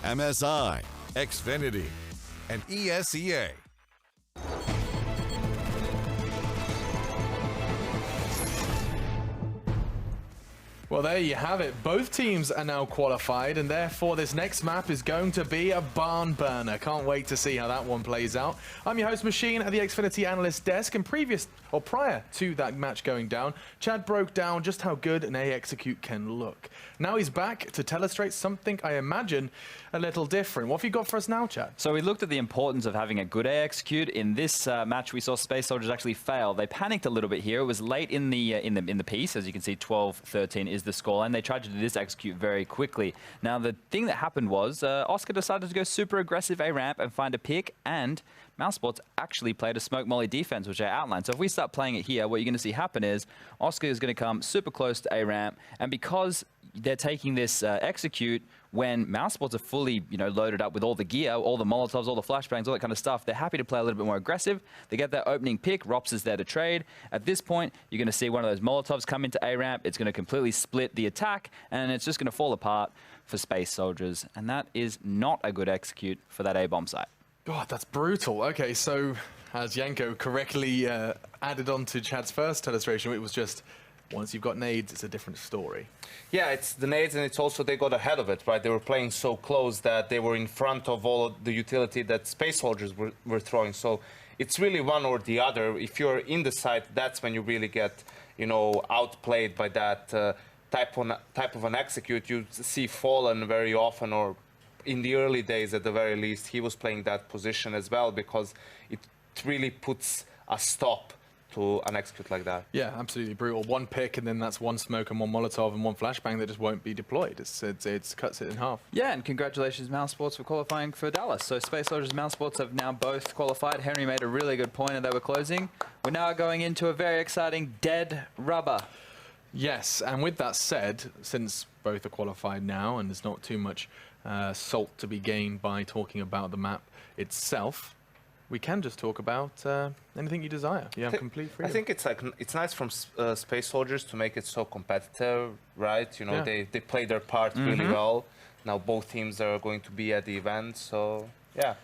MSI, Xfinity, and ESEA. Well, there you have it. Both teams are now qualified, and therefore this next map is going to be a barn burner. Can't wait to see how that one plays out. I'm your host, Machine, at the Xfinity Analyst Desk, and prior to that match going down, Chad broke down just how good an A execute can look. Now he's back to illustrate something, I imagine, a little different. What have you got for us now, Chad? So we looked at the importance of having a good A execute. In this match, we saw Space Soldiers actually fail. They panicked a little bit here. It was late in the piece, as you can see, 12-13 is the scoreline. They tried to do this execute very quickly. Now, the thing that happened was Oscar decided to go super aggressive A ramp and find a pick, and mousesports actually played a smoke molly defense, which I outlined. So if we start playing it here, what you're going to see happen is Oscar is going to come super close to A ramp, and because they're taking this execute when mousesports are fully, loaded up with all the gear, all the Molotovs, all the flashbangs, all that kind of stuff, they're happy to play a little bit more aggressive. They get their opening pick. Rops is there to trade. At this point, you're going to see one of those Molotovs come into A ramp. It's going to completely split the attack, and it's just going to fall apart for Space Soldiers. And that is not a good execute for that A bomb site. God, that's brutal. Okay, so as Yanko correctly added on to Chad's first illustration, it was just once you've got nades, it's a different story. Yeah, it's the nades, and it's also they got ahead of it, right? They were playing so close that they were in front of all of the utility that Space Soldiers were throwing. So it's really one or the other. If you're in the site, that's when you really get, outplayed by that type of an execute. You see Fallen very often, or in the early days at the very least, he was playing that position as well, because it really puts a stop to an execute like that. Yeah, absolutely brutal. One pick, and then that's one smoke and one Molotov and one flashbang that just won't be deployed. It cuts it in half. Yeah, and congratulations, mousesports, for qualifying for Dallas. So Space Soldiers and mousesports have now both qualified. Henry made a really good point, and they were closing. We're now going into a very exciting dead rubber. Yes, and with that said, since both are qualified now, and there's not too much salt to be gained by talking about the map itself, we can just talk about anything you desire. You have complete freedom. I think it's nice from Space Soldiers to make it so competitive, right? They play their part really well. Now both teams are going to be at the event, so yeah.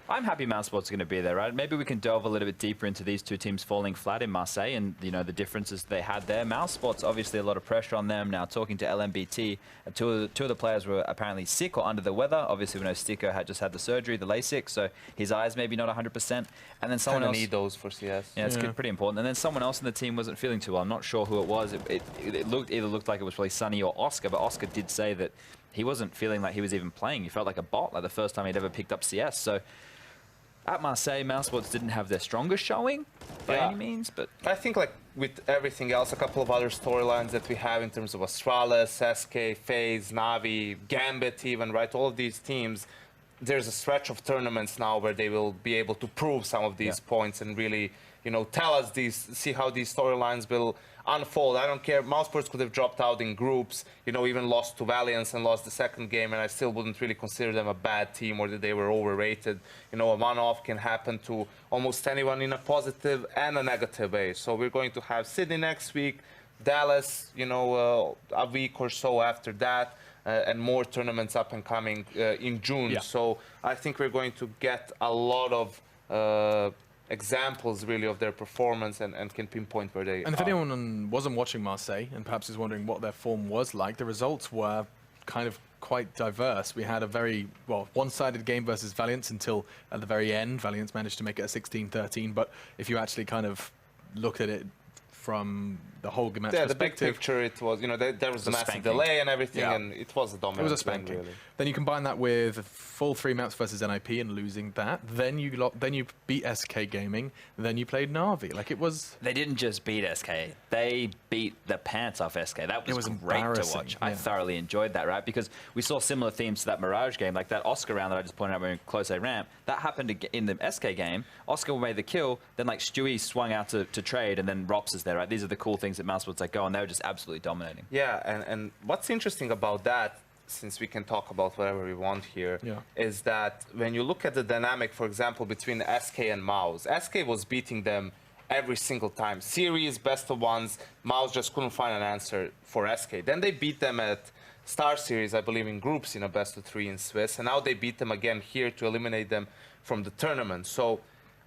I'm happy mousesports are going to be there, right? Maybe we can delve a little bit deeper into these two teams falling flat in Marseille and, the differences they had there. Mousesports, obviously a lot of pressure on them. Now, talking to LMBT, two of the players were apparently sick or under the weather. Obviously, we know Sticker had just had the surgery, the LASIK, so his eyes maybe not 100%. And then someone else... need those for CS. Yeah, it's pretty important. And then someone else in the team wasn't feeling too well. I'm not sure who it was. It either looked like it was probably Sunny or Oscar, but Oscar did say that he wasn't feeling like he was even playing. He felt like a bot, like the first time he'd ever picked up CS. So at Marseille, mousesports didn't have their strongest showing by any means, but I think like with everything else, a couple of other storylines that we have in terms of Astralis, SK, FaZe, Navi, Gambit even, right? All of these teams, there's a stretch of tournaments now where they will be able to prove some of these points and really, tell us see how these storylines will unfold. I don't care. Mousesports could have dropped out in groups, even lost to Valiance and lost the second game, and I still wouldn't really consider them a bad team or that they were overrated. A one-off can happen to almost anyone in a positive and a negative way. So we're going to have Sydney next week, Dallas, a week or so after that, and more tournaments up and coming in June. Yeah. So I think we're going to get a lot of examples really of their performance and can pinpoint where they are. And if anyone wasn't watching Marseille and perhaps is wondering what their form was like, the results were kind of quite diverse. We had a very, one-sided game versus Valiance until at the very end. Valiance managed to make it a 16-13, but if you actually kind of look at it from the whole match perspective... the big picture, it was, there was a massive delay and everything, and it was a dominant. It was a spanking. Really. Then you combine that with full 3 maps versus NIP and losing that. Then you beat SK Gaming. Then you played Na'Vi. Like, it was... They didn't just beat SK. They beat the pants off SK. That was great to watch. Yeah. I thoroughly enjoyed that, right? Because we saw similar themes to that Mirage game, like that Oscar round that I just pointed out when we were in close A ramp. That happened in the SK game. Oscar made the kill. Then, like, Stewie swung out to trade, and then Rops is there, right? These are the cool things that mousesports go, and they were just absolutely dominating. Yeah, and what's interesting about that, since we can talk about whatever we want here, is that when you look at the dynamic, for example, between SK and Mouse, SK was beating them every single time. Series, best of ones, Mouse just couldn't find an answer for SK. Then they beat them at Star Series, I believe, in groups in a best-of-3 in Swiss, and now they beat them again here to eliminate them from the tournament. So,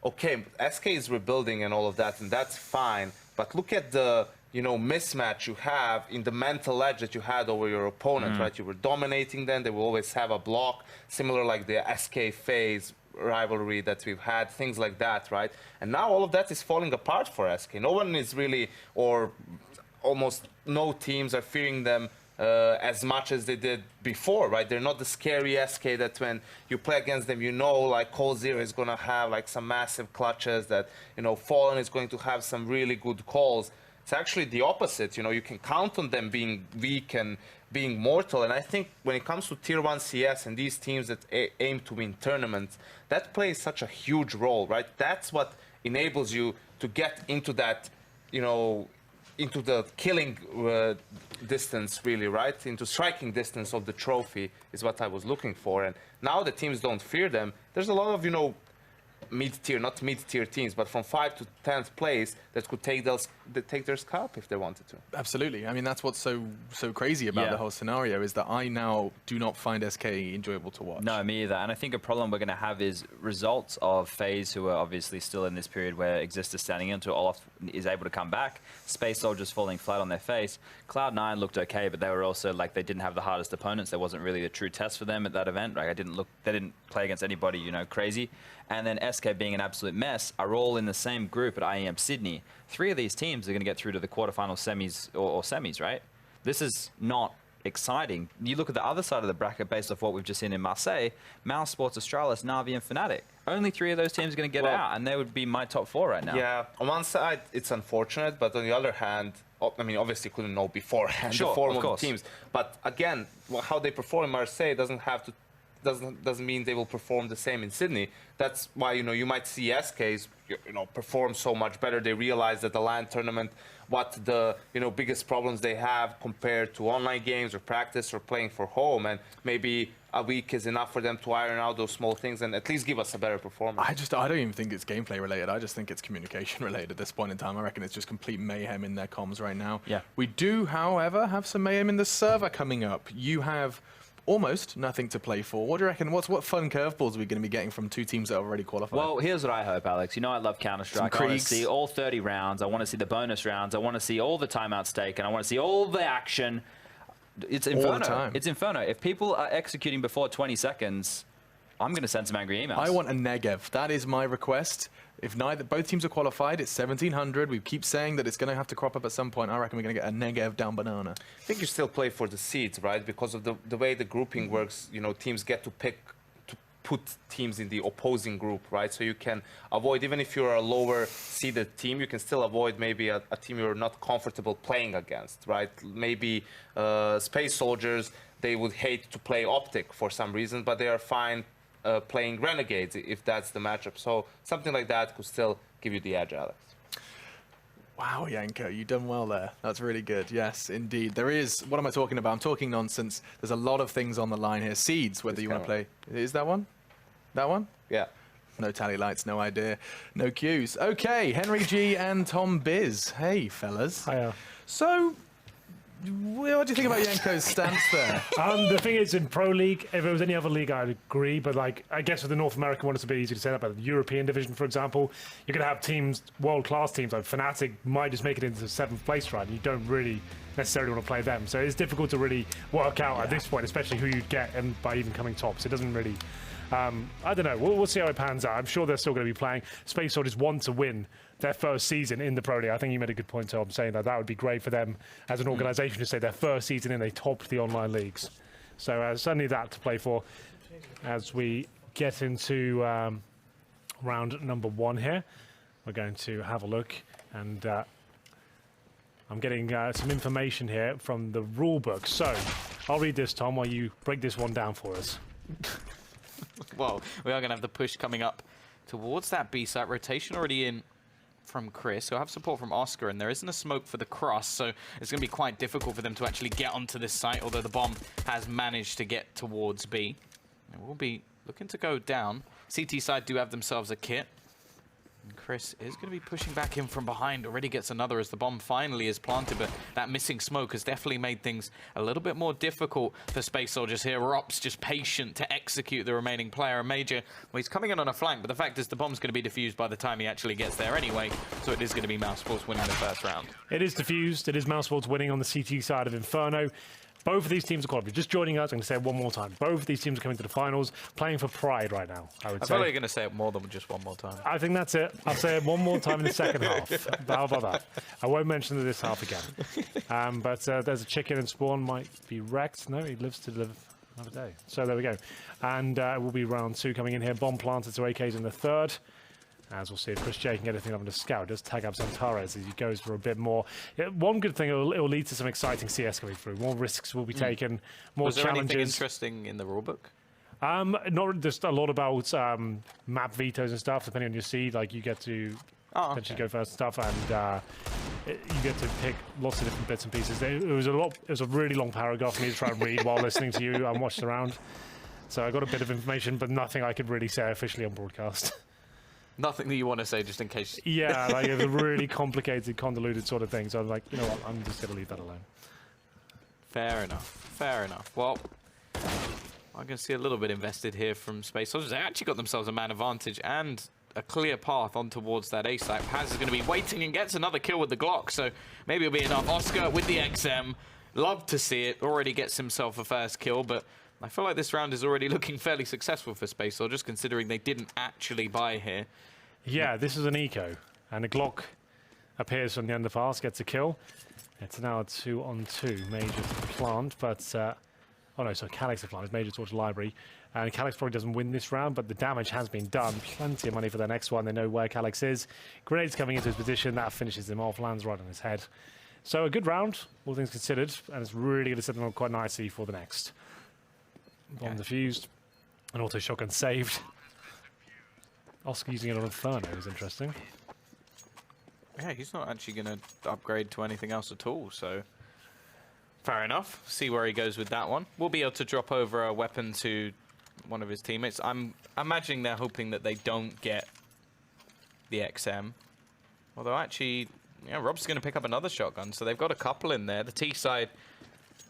okay, SK is rebuilding and all of that, and that's fine. But look at the mismatch you have in the mental edge that you had over your opponent, right? You were dominating them. They will always have a block, similar like the SK phase rivalry that we've had, things like that, right? And now all of that is falling apart for SK. No one is really, or almost no teams are fearing them as much as they did before, right? They're not the scary SK that when you play against them, like Cold Zero is going to have like some massive clutches, that, Fallen is going to have some really good calls. It's actually the opposite. You can count on them being weak and being mortal. And I think when it comes to Tier 1 CS and these teams that aim to win tournaments, that plays such a huge role, right? That's what enables you to get into that, into the killing distance, really, right? Into striking distance of the trophy is what I was looking for. And now the teams don't fear them. There's a lot of, mid-tier, not mid-tier teams, but from 5th to 10th place that could take their scalp if they wanted to. Absolutely. I mean, that's what's so crazy about the whole scenario, is that I now do not find SK enjoyable to watch. No, me either. And I think a problem we're going to have is results of FaZe, who are obviously still in this period where Exist is standing into. Olaf is able to come back. Space Soldiers falling flat on their face. Cloud9 looked okay, but they were also like, they didn't have the hardest opponents. There wasn't really a true test for them at that event. Like, they didn't play against anybody, crazy. And then SK, being an absolute mess, are all in the same group at IEM Sydney. 3 of these teams are going to get through to the quarterfinal semis or semis, right? This is not exciting. You look at the other side of the bracket based off what we've just seen in Marseille, mousesports, Astralis, Na'Vi, and Fnatic. Only 3 of those teams are going to get out, and they would be my top 4 right now. Yeah, on one side, it's unfortunate, but on the other hand, I mean, obviously couldn't know beforehand the form of the teams. But again, how they perform in Marseille doesn't mean they will perform the same in Sydney. That's why, you might see SKs, perform so much better. They realize that the LAN tournament, what the, biggest problems they have compared to online games or practice or playing for home. And maybe a week is enough for them to iron out those small things and at least give us a better performance. I don't even think it's gameplay related. I just think it's communication related at this point in time. I reckon it's just complete mayhem in their comms right now. Yeah. We do, however, have some mayhem in the server coming up. You have almost nothing to play for. What do you reckon? What fun curveballs are we going to be getting from 2 teams that are already qualified? Well, here's what I hope, Alex. I love Counter-Strike. I want to see all 30 rounds. I want to see the bonus rounds. I want to see all the timeouts taken. I want to see all the action. It's Inferno. All the time. It's Inferno. If people are executing before 20 seconds, I'm going to send some angry emails. I want a Negev. That is my request. If both teams are qualified, it's 1,700. We keep saying that it's going to have to crop up at some point. I reckon we're going to get a Negev down banana. I think you still play for the seeds, right? Because of the way the grouping works, teams get to pick to put teams in the opposing group, right? So you can avoid, even if you're a lower seeded team, you can still avoid maybe a team you're not comfortable playing against, right? Maybe Space Soldiers, they would hate to play Optic for some reason, but they are fine playing Renegades if that's the matchup. So something like that could still give you the edge, Alex. Wow, Yanko, you've done well there. That's really good. Yes, indeed. There is, what am I talking about? I'm talking nonsense. There's a lot of things on the line here. Seeds, whether you want to play. Is that one? That one? Yeah. No tally lights, no idea. No cues. Okay, Henry G and Tom Biz. Hey, fellas. Hiya. So, what do you think about Yanko's stance there? The thing is, in Pro League, if it was any other league, I'd agree. But I guess with the North American one, it's a bit easier to set up. But the European division, for example, you're going to have teams, world-class teams, like Fnatic might just make it into the 7th place run. You don't really necessarily want to play them. So it's difficult to really work out at this point, especially who you'd get and by even coming top. So it doesn't really... I don't know. We'll see how it pans out. I'm sure they're still going to be playing. Space Soldiers want to win their first season in the Pro League. I think you made a good point, Tom, saying that would be great for them as an organisation to say their first season in, they topped the online leagues. So certainly that to play for as we get into round number 1 here. We're going to have a look, and I'm getting some information here from the rule book. So I'll read this, Tom, while you break this one down for us. Well, we are going to have the push coming up towards that B site. Rotation already in from Chris. So I have support from Oscar, and there isn't a smoke for the cross, so it's going to be quite difficult for them to actually get onto this site, although the bomb has managed to get towards B. And we'll be looking to go down. CT side do have themselves a kit. Chris is going to be pushing back in from behind. Already gets another as the bomb finally is planted, but that missing smoke has definitely made things a little bit more difficult for Space Soldiers here. Rops just patient to execute the remaining player. And Major, well, he's coming in on a flank, but the fact is the bomb's going to be defused by the time he actually gets there anyway, so it is going to be mousesports winning the first round. It is defused. It is mousesports winning on the CT side of Inferno. Both of these teams are qualified. Just joining us, I'm going to say it one more time. Both of these teams are coming to the finals, playing for pride right now, I would say. I feel like you're going to say it more than just one more time. I think that's it. I'll say it one more time in the second half. How about that? I won't mention this half again. But there's a chicken and Spawn might be wrecked. No, he lives to live another day. So there we go. And it will be round 2 coming in here. Bomb planted to AKs in the 3rd. As we'll see if Chris J can get anything up in the scout. Just tag up Santares as he goes for a bit more. Yeah, one good thing, it'll lead to some exciting CS coming through. More risks will be taken, more Was there challenges. anything interesting in the rulebook? Not just a lot about map vetoes and stuff, depending on your seed. Like, you get to potentially go first and stuff, and you get to pick lots of different bits and pieces. It was a really long paragraph for me to try and read while listening to you and watched around. So I got a bit of information, but nothing I could really say officially on broadcast. Nothing that you want to say, just in case. Yeah, like it's a really complicated, convoluted sort of thing. So I'm like, you know what, I'm just going to leave that alone. Fair enough. Fair enough. Well, I'm going to see a little bit invested here from Space Soldiers. They actually got themselves a man advantage and a clear path on towards that A site. Paz is going to be waiting and gets another kill with the Glock, so maybe it'll be enough. Oscar with the XM. Love to see it. Already gets himself a first kill, but I feel like this round is already looking fairly successful for Space Soldiers, considering they didn't actually buy here. Yeah, this is an eco, and a Glock appears from the underpass, gets a kill. It's now a 2-on-2. Major to plant, but oh no, so Calyx to plant. It's Major towards the library, and Calyx probably doesn't win this round, but the damage has been done. Plenty of money for the next one. They know where Calyx is. Grenades coming into his position. That finishes him off. Lands right on his head. So a good round, all things considered, and it's really going to set them up quite nicely for the next. Bomb defused, and auto shotgun saved. Oscar using it on Inferno is interesting. Yeah, he's not actually going to upgrade to anything else at all, so fair enough. See where he goes with that one. We'll be able to drop over a weapon to one of his teammates. I'm imagining they're hoping that they don't get the XM. Although actually, yeah, Rob's going to pick up another shotgun, so they've got a couple in there. The T side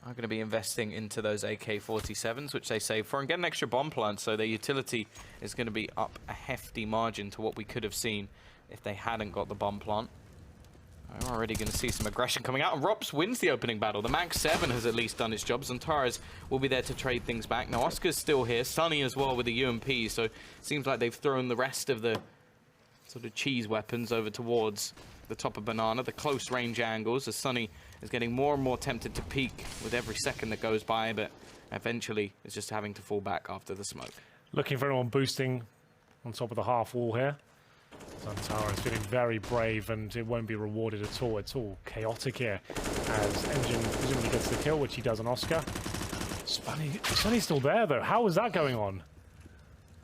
are going to be investing into those AK-47s, which they save for, and get an extra bomb plant, so their utility is going to be up a hefty margin to what we could have seen if they hadn't got the bomb plant. I'm already going to see some aggression coming out, and Robs wins the opening battle. The Mag 7 has at least done its job. Zantares will be there to trade things back. Now, Oscar's still here. Sunny as well with the UMP, so it seems like they've thrown the rest of the sort of cheese weapons over towards the top of Banana, the close range angles, as Sunny is getting more and more tempted to peek with every second that goes by, but eventually is just having to fall back after the smoke. Looking for anyone boosting on top of the half wall here. Zantara is feeling very brave, and it won't be rewarded at all. It's all chaotic here as Engine presumably gets the kill, which he does on Oscar. Sunny's still there, though. How is that going on?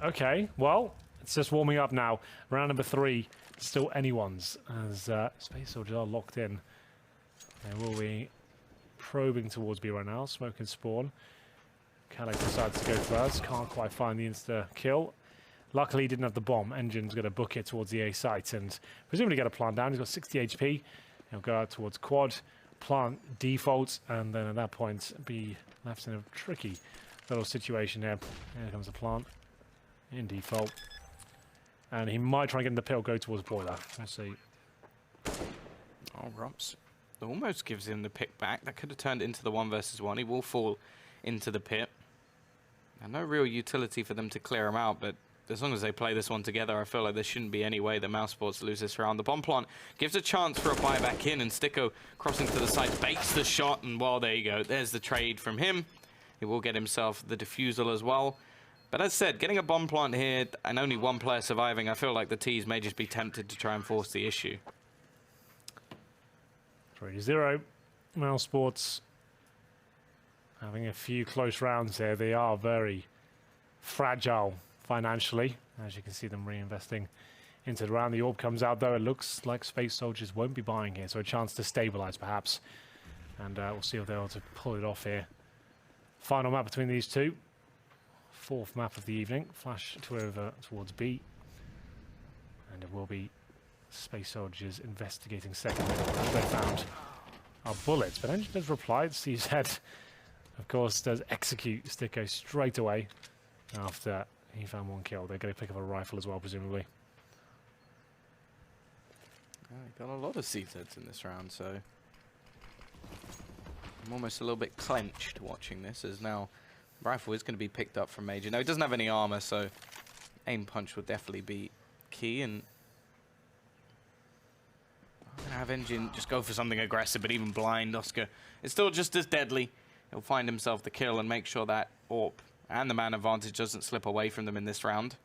Okay, well, it's just warming up now. Round number 3, still anyone's, as Space Soldiers are locked in. They will be probing towards B right now. Smoke and Spawn. Calyx decides to go first. Can't quite find the insta-kill. Luckily, he didn't have the bomb. Engine's going to book it towards the A site and presumably get a plant down. He's got 60 HP. He'll go out towards quad. Plant defaults, and then at that point, be left in a tricky little situation here. Here comes the plant. In default. And he might try and get in the pit or go towards boiler. Let's see. Oh, Rops almost gives him the pick back. That could have turned into the 1 versus 1. He will fall into the pit. And no real utility for them to clear him out, but as long as they play this one together, I feel like there shouldn't be any way that mousesports lose this round. The bomb plant gives a chance for a buyback in, and Sticko crossing to the side baits the shot, and well, there you go. There's the trade from him. He will get himself the defusal as well. But as said, getting a bomb plant here and only one player surviving, I feel like the T's may just be tempted to try and force the issue. 3-0. mousesports having a few close rounds here. They are very fragile financially, as you can see them reinvesting into the round. The orb comes out, though. It looks like Space Soldiers won't be buying here, so a chance to stabilize perhaps, and we'll see if they're able to pull it off here. Final map between these two, 4th map of the evening. Flash to over towards B, and it will be Space Soldiers investigating second middle. As they found our bullets, but Engine does reply. CZ, of course, does execute Sticko straight away after he found one kill. They're going to pick up a rifle as well, presumably. Got a lot of CZs in this round, so I'm almost a little bit clenched watching this, as now rifle is going to be picked up from Major. No, he doesn't have any armor, so aim punch would definitely be key, and I'm going to have Engine just go for something aggressive, but even blind Oscar is still just as deadly. He'll find himself the kill and make sure that AWP and the man advantage doesn't slip away from them in this round.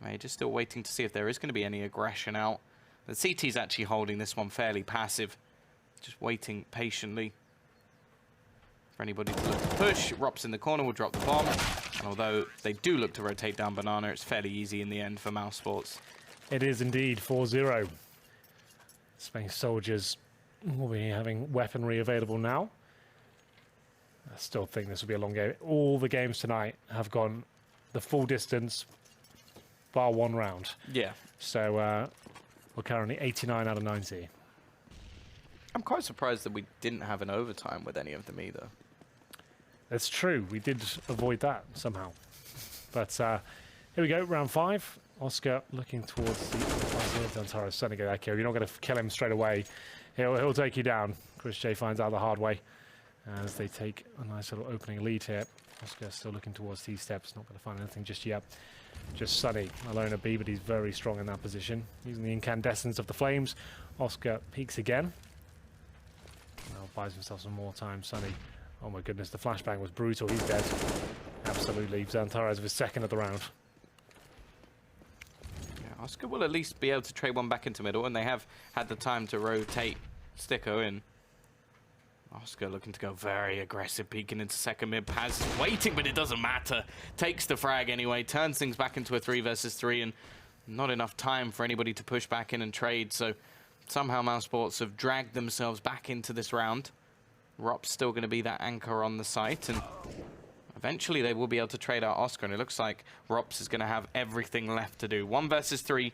Major still waiting to see if there is going to be any aggression out. The CT's actually holding this one fairly passive, just waiting patiently for anybody to look to push. Rops in the corner will drop the bomb, and although they do look to rotate down Banana, it's fairly easy in the end for mousesports. It is indeed 4-0. Space Soldiers will be having weaponry available now. I still think this will be a long game. All the games tonight have gone the full distance, bar one round. Yeah. So we're currently 89 out of 90. I'm quite surprised that we didn't have an overtime with any of them either. That's true. We did avoid that somehow. But here we go, round 5. Oscar looking towards the Zantara sending an echo. You're not going to kill him straight away. He'll take you down. Chris J finds out the hard way as they take a nice little opening lead here. Oscar still looking towards these steps. Not going to find anything just yet. Just Sunny alone at B, but he's very strong in that position. Using the incandescence of the flames, Oscar peeks again. Now buys himself some more time. Sunny, oh my goodness, the flashbang was brutal. He's dead. Absolutely. Xantares was second of the round. Yeah, Oscar will at least be able to trade one back into middle, and they have had the time to rotate Sticko in. Oscar looking to go very aggressive, peeking into second mid. Paz waiting, but it doesn't matter. Takes the frag anyway, turns things back into a 3 versus 3, and not enough time for anybody to push back in and trade. So somehow mousesports have dragged themselves back into this round. Rop's still going to be that anchor on the site, and eventually they will be able to trade out Oscar, and it looks like Rops is going to have everything left to do. 1 versus 3.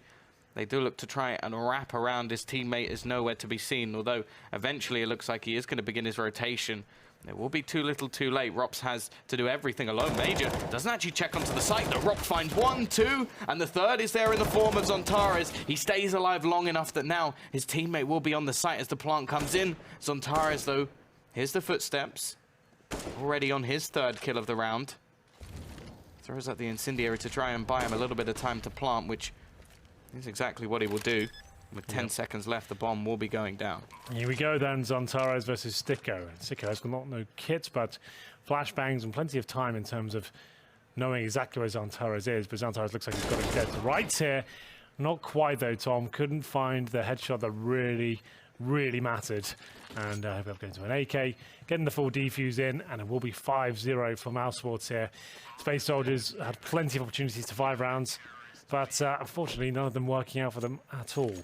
They do look to try and wrap around his teammate is nowhere to be seen, although eventually it looks like he is going to begin his rotation. It will be too little too late. Rops has to do everything alone. Major doesn't actually check onto the site, though. Rops finds 1, 2, and the third is there in the form of Zontares. He stays alive long enough that now his teammate will be on the site as the plant comes in. Zontares, though, here's the footsteps. Already on his 3rd kill of the round. Throws out the incendiary to try and buy him a little bit of time to plant, which is exactly what he will do. With 10 seconds left, the bomb will be going down. Here we go then, Zontares versus Sticko. Sticko has got no kits, but flashbangs and plenty of time in terms of knowing exactly where Zontares is. But Zontares looks like he's got his dead to rights here. Not quite though, Tom. Couldn't find the headshot that really mattered. And we're going to an AK, getting the full defuse in, and it will be 5-0 for mousesports here. Space Soldiers had plenty of opportunities to 5 rounds. But unfortunately, none of them working out for them at all.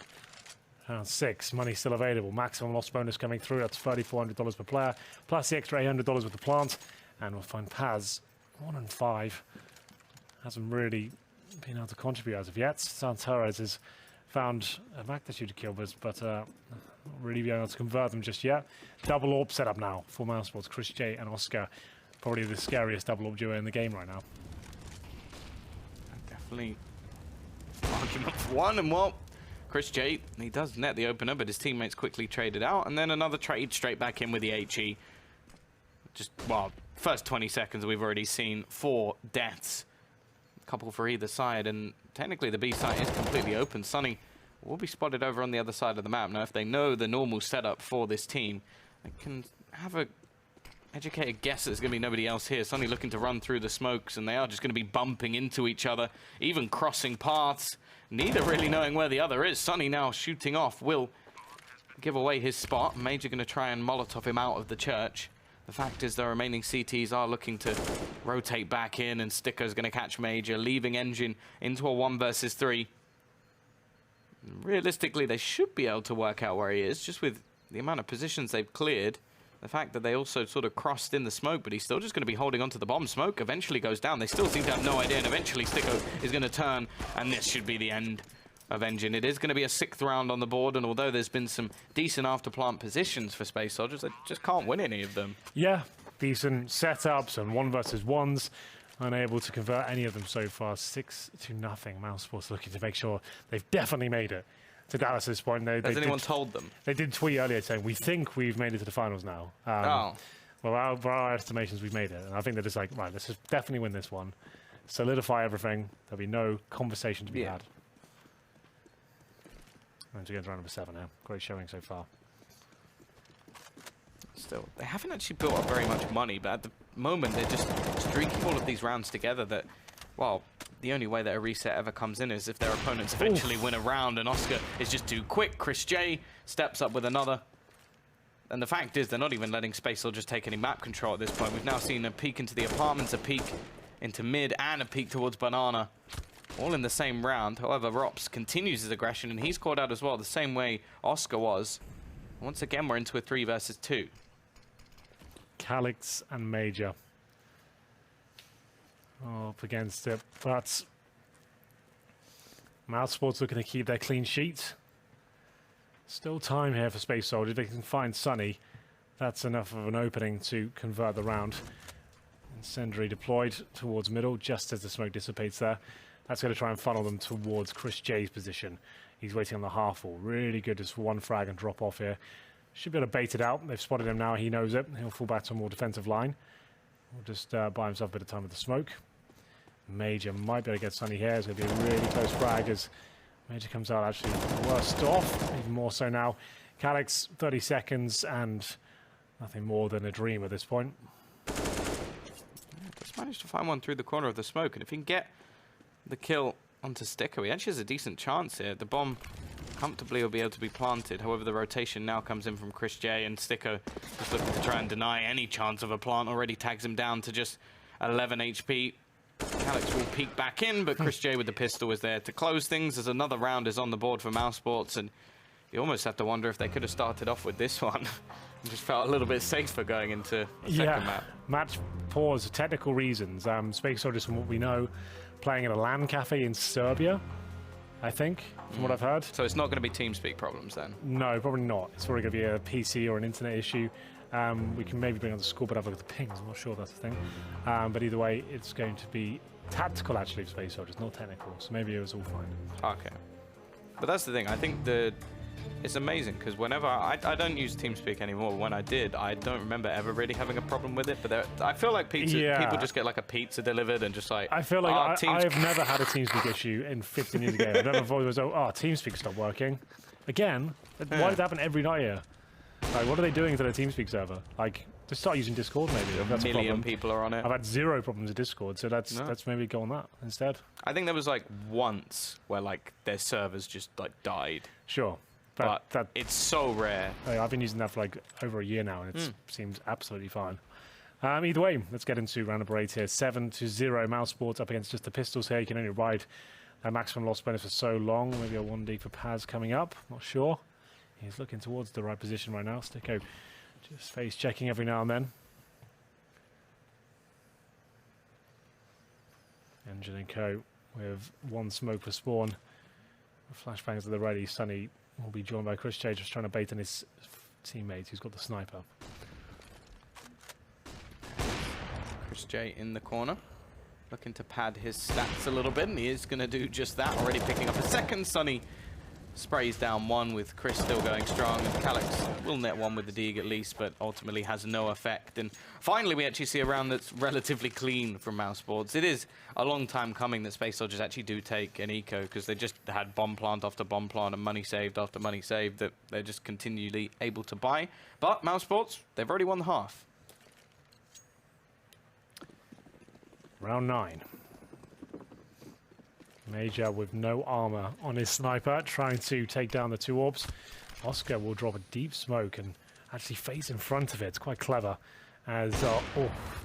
Round 6, money still available. Maximum loss bonus coming through. That's $3,400 per player, plus the extra $800 with the plant. And we'll find Paz 1 and 5. Hasn't really been able to contribute as of yet. Santares has found a magnitude kill, but not really being able to convert them just yet. Double AWP setup now for mousesports. Chris J and Oscar, probably the scariest double AWP duo in the game right now. Definitely. Argument for 1, and well, Chris J, he does net the opener, but his teammates quickly traded out, and then another trade straight back in with the HE. Just, well, first 20 seconds we've already seen 4 deaths. A couple for either side, and technically the B site is completely open. Sunny will be spotted over on the other side of the map. Now, if they know the normal setup for this team, they can have a educated guess that there's going to be nobody else here. Sunny looking to run through the smokes, and they are just going to be bumping into each other, even crossing paths, neither really knowing where the other is. Sunny now shooting off will give away his spot. Major going to try and Molotov him out of the church. The fact is the remaining CTs are looking to rotate back in, and Sticko's going to catch Major, leaving Engine into a 1 versus 3. Realistically, they should be able to work out where he is, just with the amount of positions they've cleared. The fact that they also sort of crossed in the smoke, but he's still just going to be holding onto the bomb. Smoke eventually goes down. They still seem to have no idea, and eventually Sticko is going to turn, and this should be the end of Engine. It is going to be a 6th round on the board, and although there's been some decent after-plant positions for Space Soldiers, they just can't win any of them. Yeah, decent setups and 1 versus 1s. Unable to convert any of them so far. 6-0. mousesports looking to make sure they've definitely made it to Dallas at this point. Has anyone told them? They did tweet earlier saying, we think we've made it to the finals now. Well, by our estimations, we've made it. And I think they're just like, right, let's just definitely win this one. Solidify everything. There'll be no conversation to be had. And to get to round number 7 now. Great showing so far. Still, they haven't actually built up very much money, but at the moment they're just streaking all of these rounds together that, well, the only way that a reset ever comes in is if their opponents eventually win a round, and Oscar is just too quick. Chris J steps up with another. And the fact is, they're not even letting Space Soldiers take any map control at this point. We've now seen a peek into the apartments, a peek into mid, and a peek towards Banana, all in the same round. However, Rops continues his aggression, and he's caught out as well, the same way Oscar was. Once again, we're into a 3 versus 2. Calix and Major up against it, but mousesports looking to keep their clean sheet. Still time here for Space Soldiers. They can find Sunny. That's enough of an opening to convert the round. Incendiary deployed towards middle just as the smoke dissipates there. That's going to try and funnel them towards Chris J's position. He's waiting on the half wall. Really good just for 1 frag and drop off here. Should be able to bait it out. They've spotted him now. He knows it. He'll fall back to a more defensive line. We'll just buy himself a bit of time with the smoke. Major might be able to get Sunny here. It's going to be a really close frag as Major comes out actually worst off. Even more so now. Calix, 30 seconds and nothing more than a dream at this point. Just managed to find one through the corner of the smoke, and if he can get the kill onto Sticker, he actually has a decent chance here. The bomb comfortably will be able to be planted. However, the rotation now comes in from Chris J, and Sticker is looking to try and deny any chance of a plant. Already tags him down to just 11 HP. Calix will peek back in, but Chris J with the pistol is there to close things as another round is on the board for mousesports, and you almost have to wonder if they could have started off with this one. Just felt a little bit safer going into the second map. Match pause, technical reasons. Space Soldiers, from what we know, playing at a LAN cafe in Serbia, I think, from what I've heard. So it's not going to be TeamSpeak problems then? No, probably not. It's probably going to be a PC or an internet issue. We can maybe bring on the score, but have a look at the pings. I'm not sure that's the thing. But either way, it's going to be tactical, actually, for Space Soldiers, not technical. So maybe it was all fine. Okay. But that's the thing. I think it's amazing because whenever I don't use TeamSpeak anymore. When I did, I don't remember ever really having a problem with it. But I feel like people just get like a pizza delivered and just like. I feel like I've never had a TeamSpeak issue in 15 years ago. I don't know if it was TeamSpeak stopped working again. Why does it happen every night here? Like, what are they doing to their TeamSpeak server? Like, just start using Discord maybe. If that's a million people are on it. I've had 0 problems with Discord, so let's maybe go on that instead. I think there was like once where like their servers just like died. Sure. But it's so rare. I've been using that for like over a year now, and it seems absolutely fine. Either way, let's get into round number 8 here. 7-0 mousesports up against just the pistols here. You can only ride a maximum loss bonus for so long. Maybe a 1D for Paz coming up. Not sure. He's looking towards the right position right now. Sticko just face checking every now and then. Engine and Co. with 1 smoke for spawn. Flashbangs at the ready. Sunny will be joined by Chris J, just trying to bait on his teammate who's got the sniper. Chris J in the corner, looking to pad his stats a little bit, and he is going to do just that. Already picking up a second. Sunny sprays down 1 with Chris still going strong, and Calix will net 1 with the Deeg at least, but ultimately has no effect. And finally, we actually see a round that's relatively clean from mousesports. It is a long time coming that Space Soldiers actually do take an eco, because they just had bomb plant after bomb plant and money saved after money saved that they're just continually able to buy. But mousesports, they've already won the half. Round 9. Major with no armor on his sniper, trying to take down the 2 orbs. Oscar will drop a deep smoke and actually face in front of it. It's quite clever as,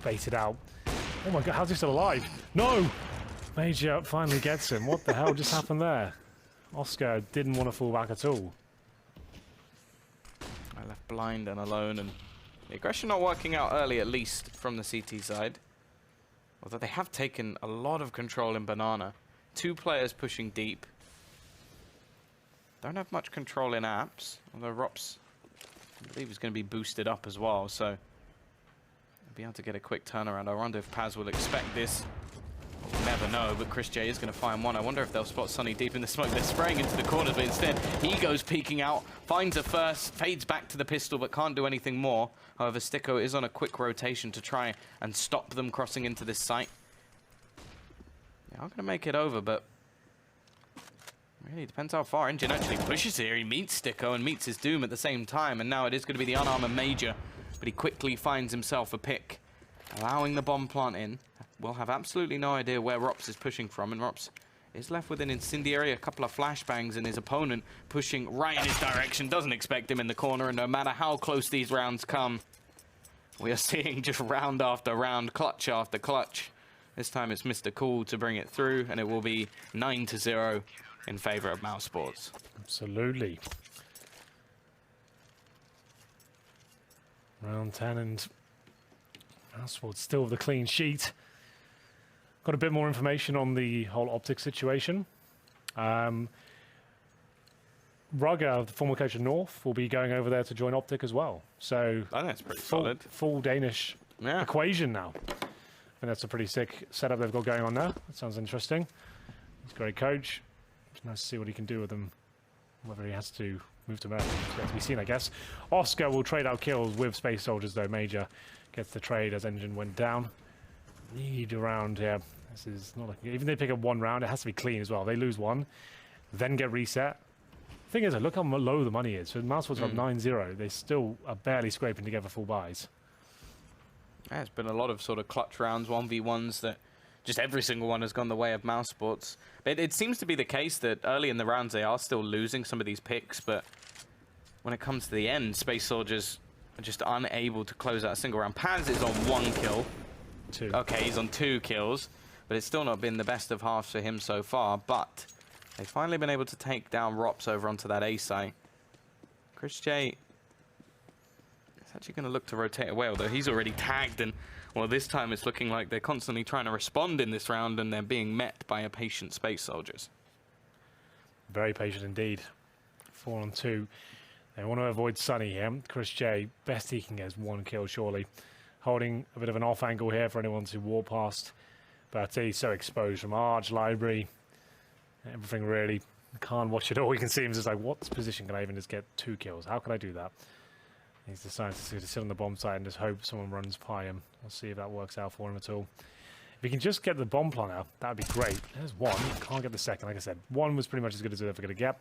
baited out. Oh my god, how's he still alive? No! Major finally gets him. What the hell just happened there? Oscar didn't want to fall back at all. I left blind and alone, and the aggression not working out early, at least from the CT side. Although they have taken a lot of control in Banana. 2 players pushing deep. Don't have much control in apps, although Rops, I believe, is going to be boosted up as well, so be able to get a quick turnaround. I wonder if Paz will expect this. We'll never know, but Chris J is going to find one. I wonder if they'll spot Sunny deep in the smoke. They're spraying into the corners, but instead he goes peeking out, finds a first, fades back to the pistol, but can't do anything more. However, Sticko is on a quick rotation to try and stop them crossing into this site. They are going to make it over, but really depends how far Engine actually pushes here. He meets Sticko and meets his doom at the same time, and now it is going to be the unarmored Major, but he quickly finds himself a pick, allowing the bomb plant in. We'll have absolutely no idea where Rops is pushing from, and Rops is left with an incendiary, a couple of flashbangs, and his opponent pushing right in his direction. Doesn't expect him in the corner, and no matter how close these rounds come, we are seeing just round after round, clutch after clutch. This time it's Mr. Cool to bring it through, and it will be 9-0 in favor of mousesports. Absolutely. Round 10 and mousesports still with the clean sheet. Got a bit more information on the whole optics situation. Rugger, the former coach of North, will be going over there to join Optic as well. So I think that's pretty solid. Full Danish equation now. And that's a pretty sick setup they've got going on there. That sounds interesting. He's a great coach. It's nice to see what he can do with them. Whether he has to move to America, it's yet to be seen, I guess. Oscar will trade out kills with Space Soldiers, though. Major gets the trade as Engine went down. Need a round here. This is not looking. Even if they pick up one round, it has to be clean as well. They lose one, then get reset. Thing is, look how low the money is. So mousesports are up 9-0. They still are barely scraping together full buys. Yeah, it's been a lot of sort of clutch rounds, 1v1s that just every single one has gone the way of mousesports. But it seems to be the case that early in the rounds they are still losing some of these picks, but when it comes to the end, Space Soldiers are just unable to close out a single round. Paz is on 1 kill. 2. Okay, he's on 2 kills, but it's still not been the best of halves for him so far, but they've finally been able to take down Rops over onto that A site. Chris J is actually going to look to rotate away, although he's already tagged, and well, this time it's looking like they're constantly trying to respond in this round, and they're being met by a patient Space Soldiers. Very patient indeed. 4 on 2. They want to avoid Sunny here. Chris J, best he can get is 1 kill, surely. Holding a bit of an off angle here for anyone to walk past. But he's so exposed from Arch, Library, everything really. Can't watch it all. You can see him just like, what position can I even just get 2 kills? How can I do that? He's decided to sit on the bomb site and just hope someone runs by him. We'll see if that works out for him at all. If he can just get the bomb plant out, that would be great. There's 1. Can't get the second. Like I said, 1 was pretty much as good as they're ever going to get.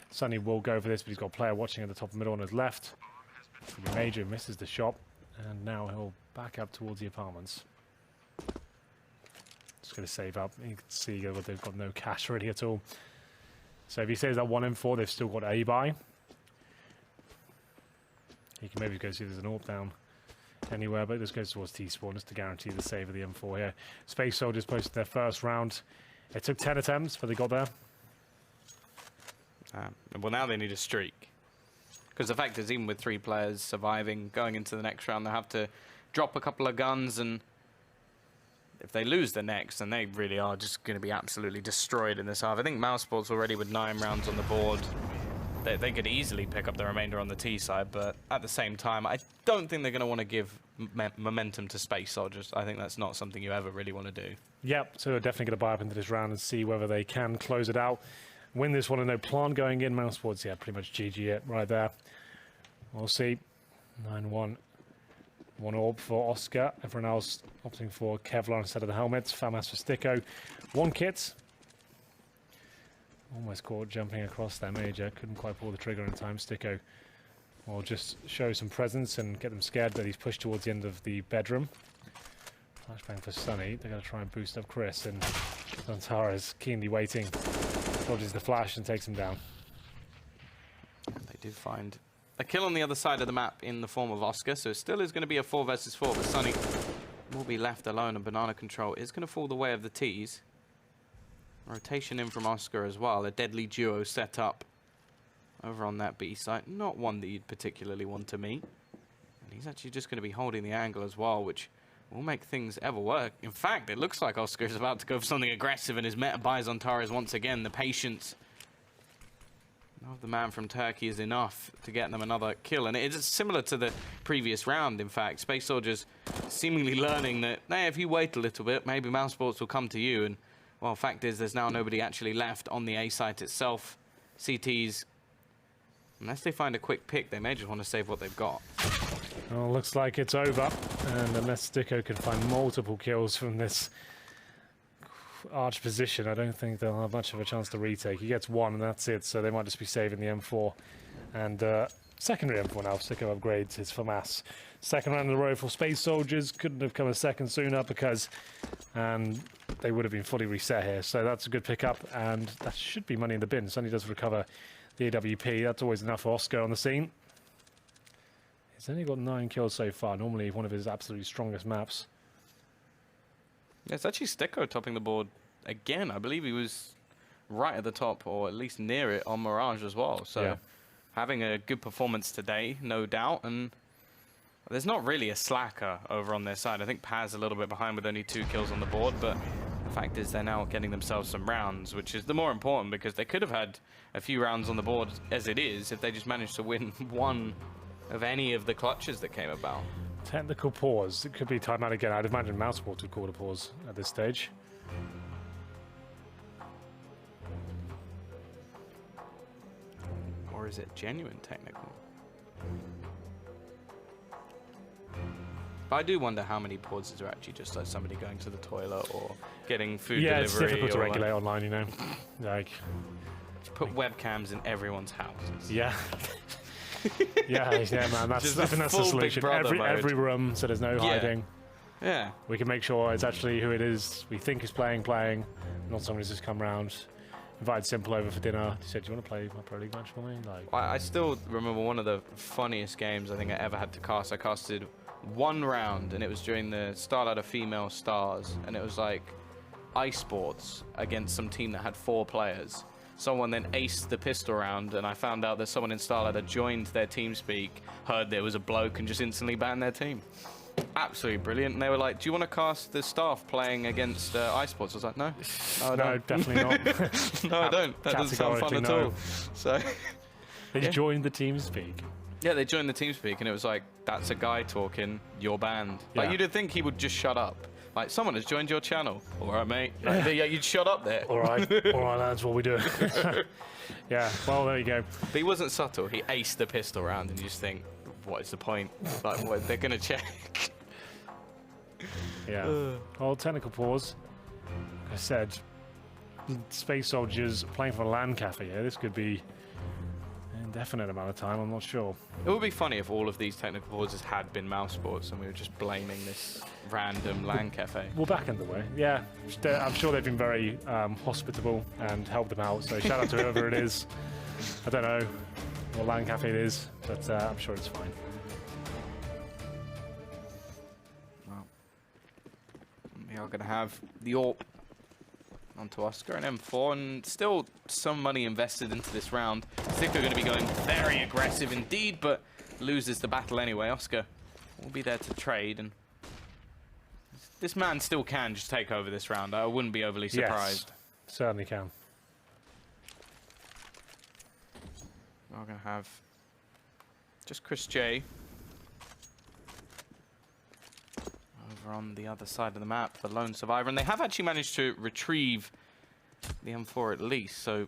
Sunny will go for this, but he's got a player watching at the top of the middle on his left. Major misses the shot, and now he'll back up towards the apartments. Just going to save up. You can see they've got no cash really at all. So if he saves that 1 M4, they've still got A buy. He can maybe go see there's an AWP down anywhere, but this goes towards T-Spawn just to guarantee the save of the M4 here. Space Soldiers posted their first round. It took 10 attempts, but they got there. Well, now they need a streak. Because the fact is, even with 3 players surviving, going into the next round, they'll have to drop a couple of guns, and if they lose the next, then they really are just going to be absolutely destroyed in this half. I think mousesports already with 9 rounds on the board. They could easily pick up the remainder on the T side, but at the same time, I don't think they're going to want to give momentum to Space Soldiers. I think that's not something you ever really want to do. Yep, so they're definitely going to buy up into this round and see whether they can close it out. Win this one and no plant going in. mousesports, yeah, pretty much GG it right there. We'll see. 9-1. 1 AWP for Oscar. Everyone else opting for Kevlar instead of the helmets. FAMAS for Sticko. 1 kit. Almost caught jumping across that Major. Couldn't quite pull the trigger in time. Sticko will just show some presence and get them scared that he's pushed towards the end of the bedroom. Flashbang for Sunny. They're going to try and boost up Chris, and Zantara's keenly waiting. Dodges the flash and takes him down. They do find a kill on the other side of the map in the form of Oscar, so it still is going to be a 4 versus 4, but Sunny will be left alone, and Banana Control is going to fall the way of the T's. Rotation in from Oscar as well, a deadly duo set up over on that B site. Not one that you'd particularly want to meet. And he's actually just going to be holding the angle as well, which will make things ever work. In fact, it looks like Oscar is about to go for something aggressive, and is met by Zontares once again. The patience The man from Turkey is enough to get them another kill. And it is similar to the previous round, in fact. Space Soldiers seemingly learning that, hey, if you wait a little bit, maybe mousesports will come to you. And, well, fact is, there's now nobody actually left on the A site itself. CTs, unless they find a quick pick, they may just want to save what they've got. Well, looks like it's over. And unless Sticko can find multiple kills from this arch position, I don't think they'll have much of a chance to retake. He gets one and that's it, so they might just be saving the M4. And secondary M4 now, Sticko upgrades his FAMAS. Second round in a row for Space Soldiers. Couldn't have come a second sooner because they would have been fully reset here. So that's a good pickup, and that should be money in the bin. Sonny does recover the AWP. That's always enough for Oscar on the scene. He's only got 9 kills so far, normally one of his absolutely strongest maps. Yeah, it's actually Sticko topping the board again. I believe he was right at the top, or at least near it, on Mirage as well. So yeah, having a good performance today, no doubt. And there's not really a slacker over on their side. I think Paz a little bit behind with only 2 kills on the board, but the fact is they're now getting themselves some rounds, which is the more important, because they could have had a few rounds on the board as it is if they just managed to win one of any of the clutches that came about. Technical pause. It could be timeout again. I'd imagine mousesports would call a pause at this stage. Or is it genuine technical? I do wonder how many pauses are actually just like somebody going to the toilet or getting food delivery. Yeah, it's difficult to or regulate online, you know. Like, put webcams in everyone's houses. yeah. yeah, man. I think that's the full Big solution. Brother mode. Every room, so there's no hiding. Yeah. We can make sure it's actually who it is we think is playing, not someone who's just come round. Invited Simple over for dinner. He said, "Do you want to play my Pro League match for me?" Like, I still remember one of the funniest games I think I ever had to cast. I casted 1 round, and it was during the Starlighter Female Stars, and it was like iSports against some team that had 4 players. Someone then aced the pistol round, and I found out that someone in Starlighter joined their TeamSpeak, heard there was a bloke, and just instantly banned their team. Absolutely brilliant. And they were like, "Do you want to cast the staff playing against iSports?" I was like, "No, I no, don't." definitely not. No, I don't. That doesn't sound fun at all. So They just joined the TeamSpeak. yeah, they joined the TeamSpeak, and it was like, "That's a guy talking. You're banned." Like, Yeah. you'd think he would just shut up. Like, someone has joined your channel. All right, mate. Like, yeah, you'd shut up there. All right, that's what we do. Yeah, well, there you go. But he wasn't subtle. He aced the pistol round, and you just think, what is the point? Like, what, they're gonna check. Yeah. Well, technical pause. Like I said, Space Soldiers playing for a LAN cafe here. This could be an indefinite amount of time. I'm not sure. It would be funny if all of these technical pauses had been mousesports, and we were just blaming this random LAN cafe. We're back underway. Yeah, I'm sure they've been very hospitable and helped them out. So shout out to whoever it is. I don't know what LAN cafe it is, but I'm sure it's fine. We are going to have the AWP onto Oscar and M4, and still some money invested into this round. Sticker going to be going very aggressive indeed, but loses the battle anyway. Oscar will be there to trade, and this man still can just take over this round. I wouldn't be overly surprised. Yes, certainly can. We're going to have just Chris J over on the other side of the map, the lone survivor, and they have actually managed to retrieve the M4 at least, so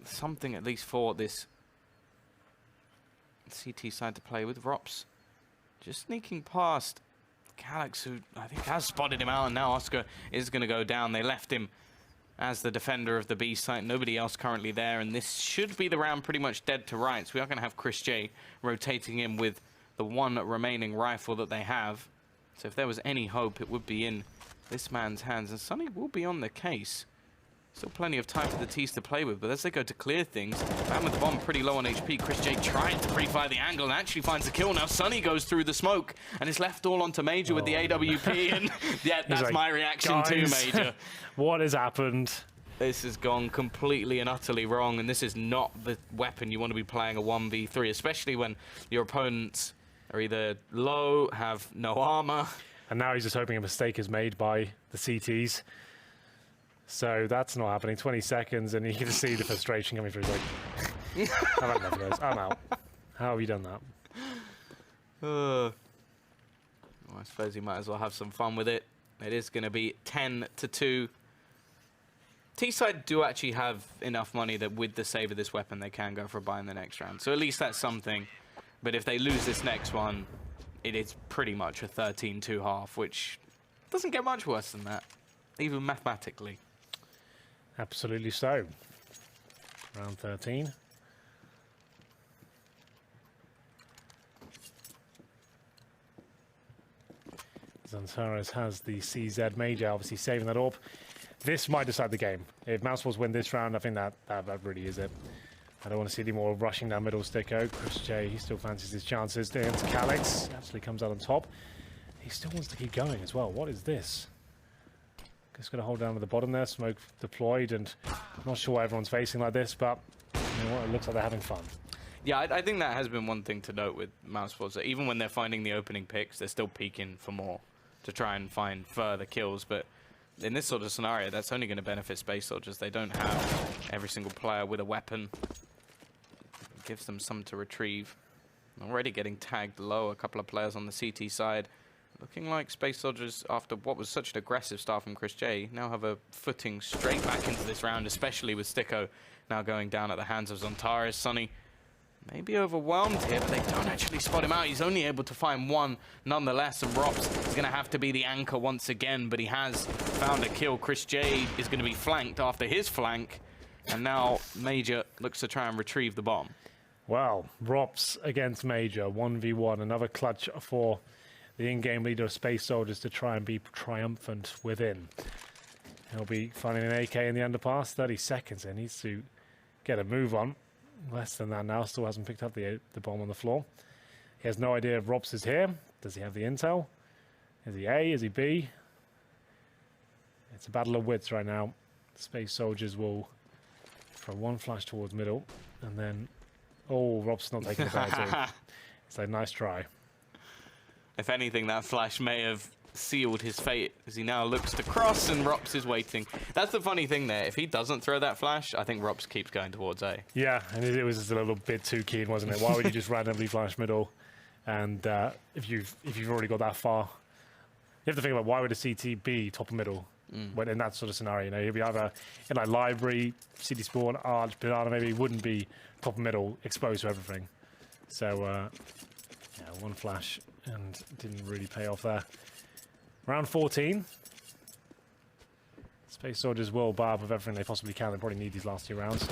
something at least for this CT side to play with. Rops just sneaking past Calyx, who I think has spotted him out, and now Oscar is going to go down. They left him as the defender of the B site, nobody else currently there, and this should be the round pretty much dead to rights. We are going to have Chris J rotating in with the 1 remaining rifle that they have. So if there was any hope, it would be in this man's hands. And Sonny will be on the case. Still plenty of time for the T's to play with, but as they go to clear things, man with the bomb pretty low on HP. Chris J trying to pre-fire the angle and actually finds the kill. Now Sonny goes through the smoke and is left all onto Major with the AWP. And yeah, that's like, my reaction too, Major. What has happened? This has gone completely and utterly wrong, and this is not the weapon you want to be playing a 1v3, especially when your opponents are either low, have no armor. And now he's just hoping a mistake is made by the CTs. So that's not happening. 20 seconds, and you can see the frustration coming through. He's like, I've had enough of those. I'm out. How have you done that? Well, I suppose you might as well have some fun with it. It is going to be 10-2. T-side do actually have enough money that with the save of this weapon, they can go for a buy in the next round. So at least that's something. But if they lose this next one, it is pretty much a 13-2 half, which doesn't get much worse than that, even mathematically. Absolutely so. Round 13. Zantares has the CZ Major, obviously saving that up. This might decide the game. If mousesports win this round, I think that really is it. I don't want to see any more rushing down middle. Sticko. Chris J, he still fancies his chances. Down to Calix, actually comes out on top. He still wants to keep going as well. What is this? Just going to hold down to the bottom there. Smoke deployed, and I'm not sure why everyone's facing like this, but you know what? It looks like they're having fun. Yeah, I think that has been one thing to note with mousesports, that even when they're finding the opening picks, they're still peeking for more to try and find further kills. But in this sort of scenario, that's only going to benefit Space Soldiers. They don't have every single player with a weapon. It gives them some to retrieve. Already getting tagged low, a couple of players on the CT side. Looking like Space Soldiers, after what was such an aggressive start from Chris J, now have a footing straight back into this round, especially with Sticko now going down at the hands of Zantares. Sonny maybe overwhelmed here, but they don't actually spot him out. He's only able to find one nonetheless, and Rops is going to have to be the anchor once again, but he has found a kill. Chris J is going to be flanked after his flank, and now Major looks to try and retrieve the bomb. Wow, Rops against Major, 1v1, another clutch for the in-game leader of Space Soldiers to try and be triumphant within. He'll be finding an AK in the underpass, 30 seconds, and needs to get a move on. Less than that now, still hasn't picked up the bomb on the floor. He has no idea if Rops is here. Does he have the intel? Is he A? Is he B? It's a battle of wits right now. Space Soldiers will throw one flash towards middle, and then... Oh, Rops not taking the better. It's a nice try. If anything, that flash may have sealed his fate as he now looks to cross, and Rops is waiting. That's the funny thing there. If he doesn't throw that flash, I think Rops keeps going towards A. Yeah, and it was just a little bit too keen, wasn't it? Why would you just randomly flash middle? And if you've already got that far, you have to think about why would a CT be top of middle when in that sort of scenario. You know, he'd be either in like library, city spawn, arch, banana. Maybe he wouldn't be top of middle, exposed to everything. So yeah, one flash and didn't really pay off there. Round 14. Space Soldiers will bar up with everything they possibly can. They probably need these last 2 rounds.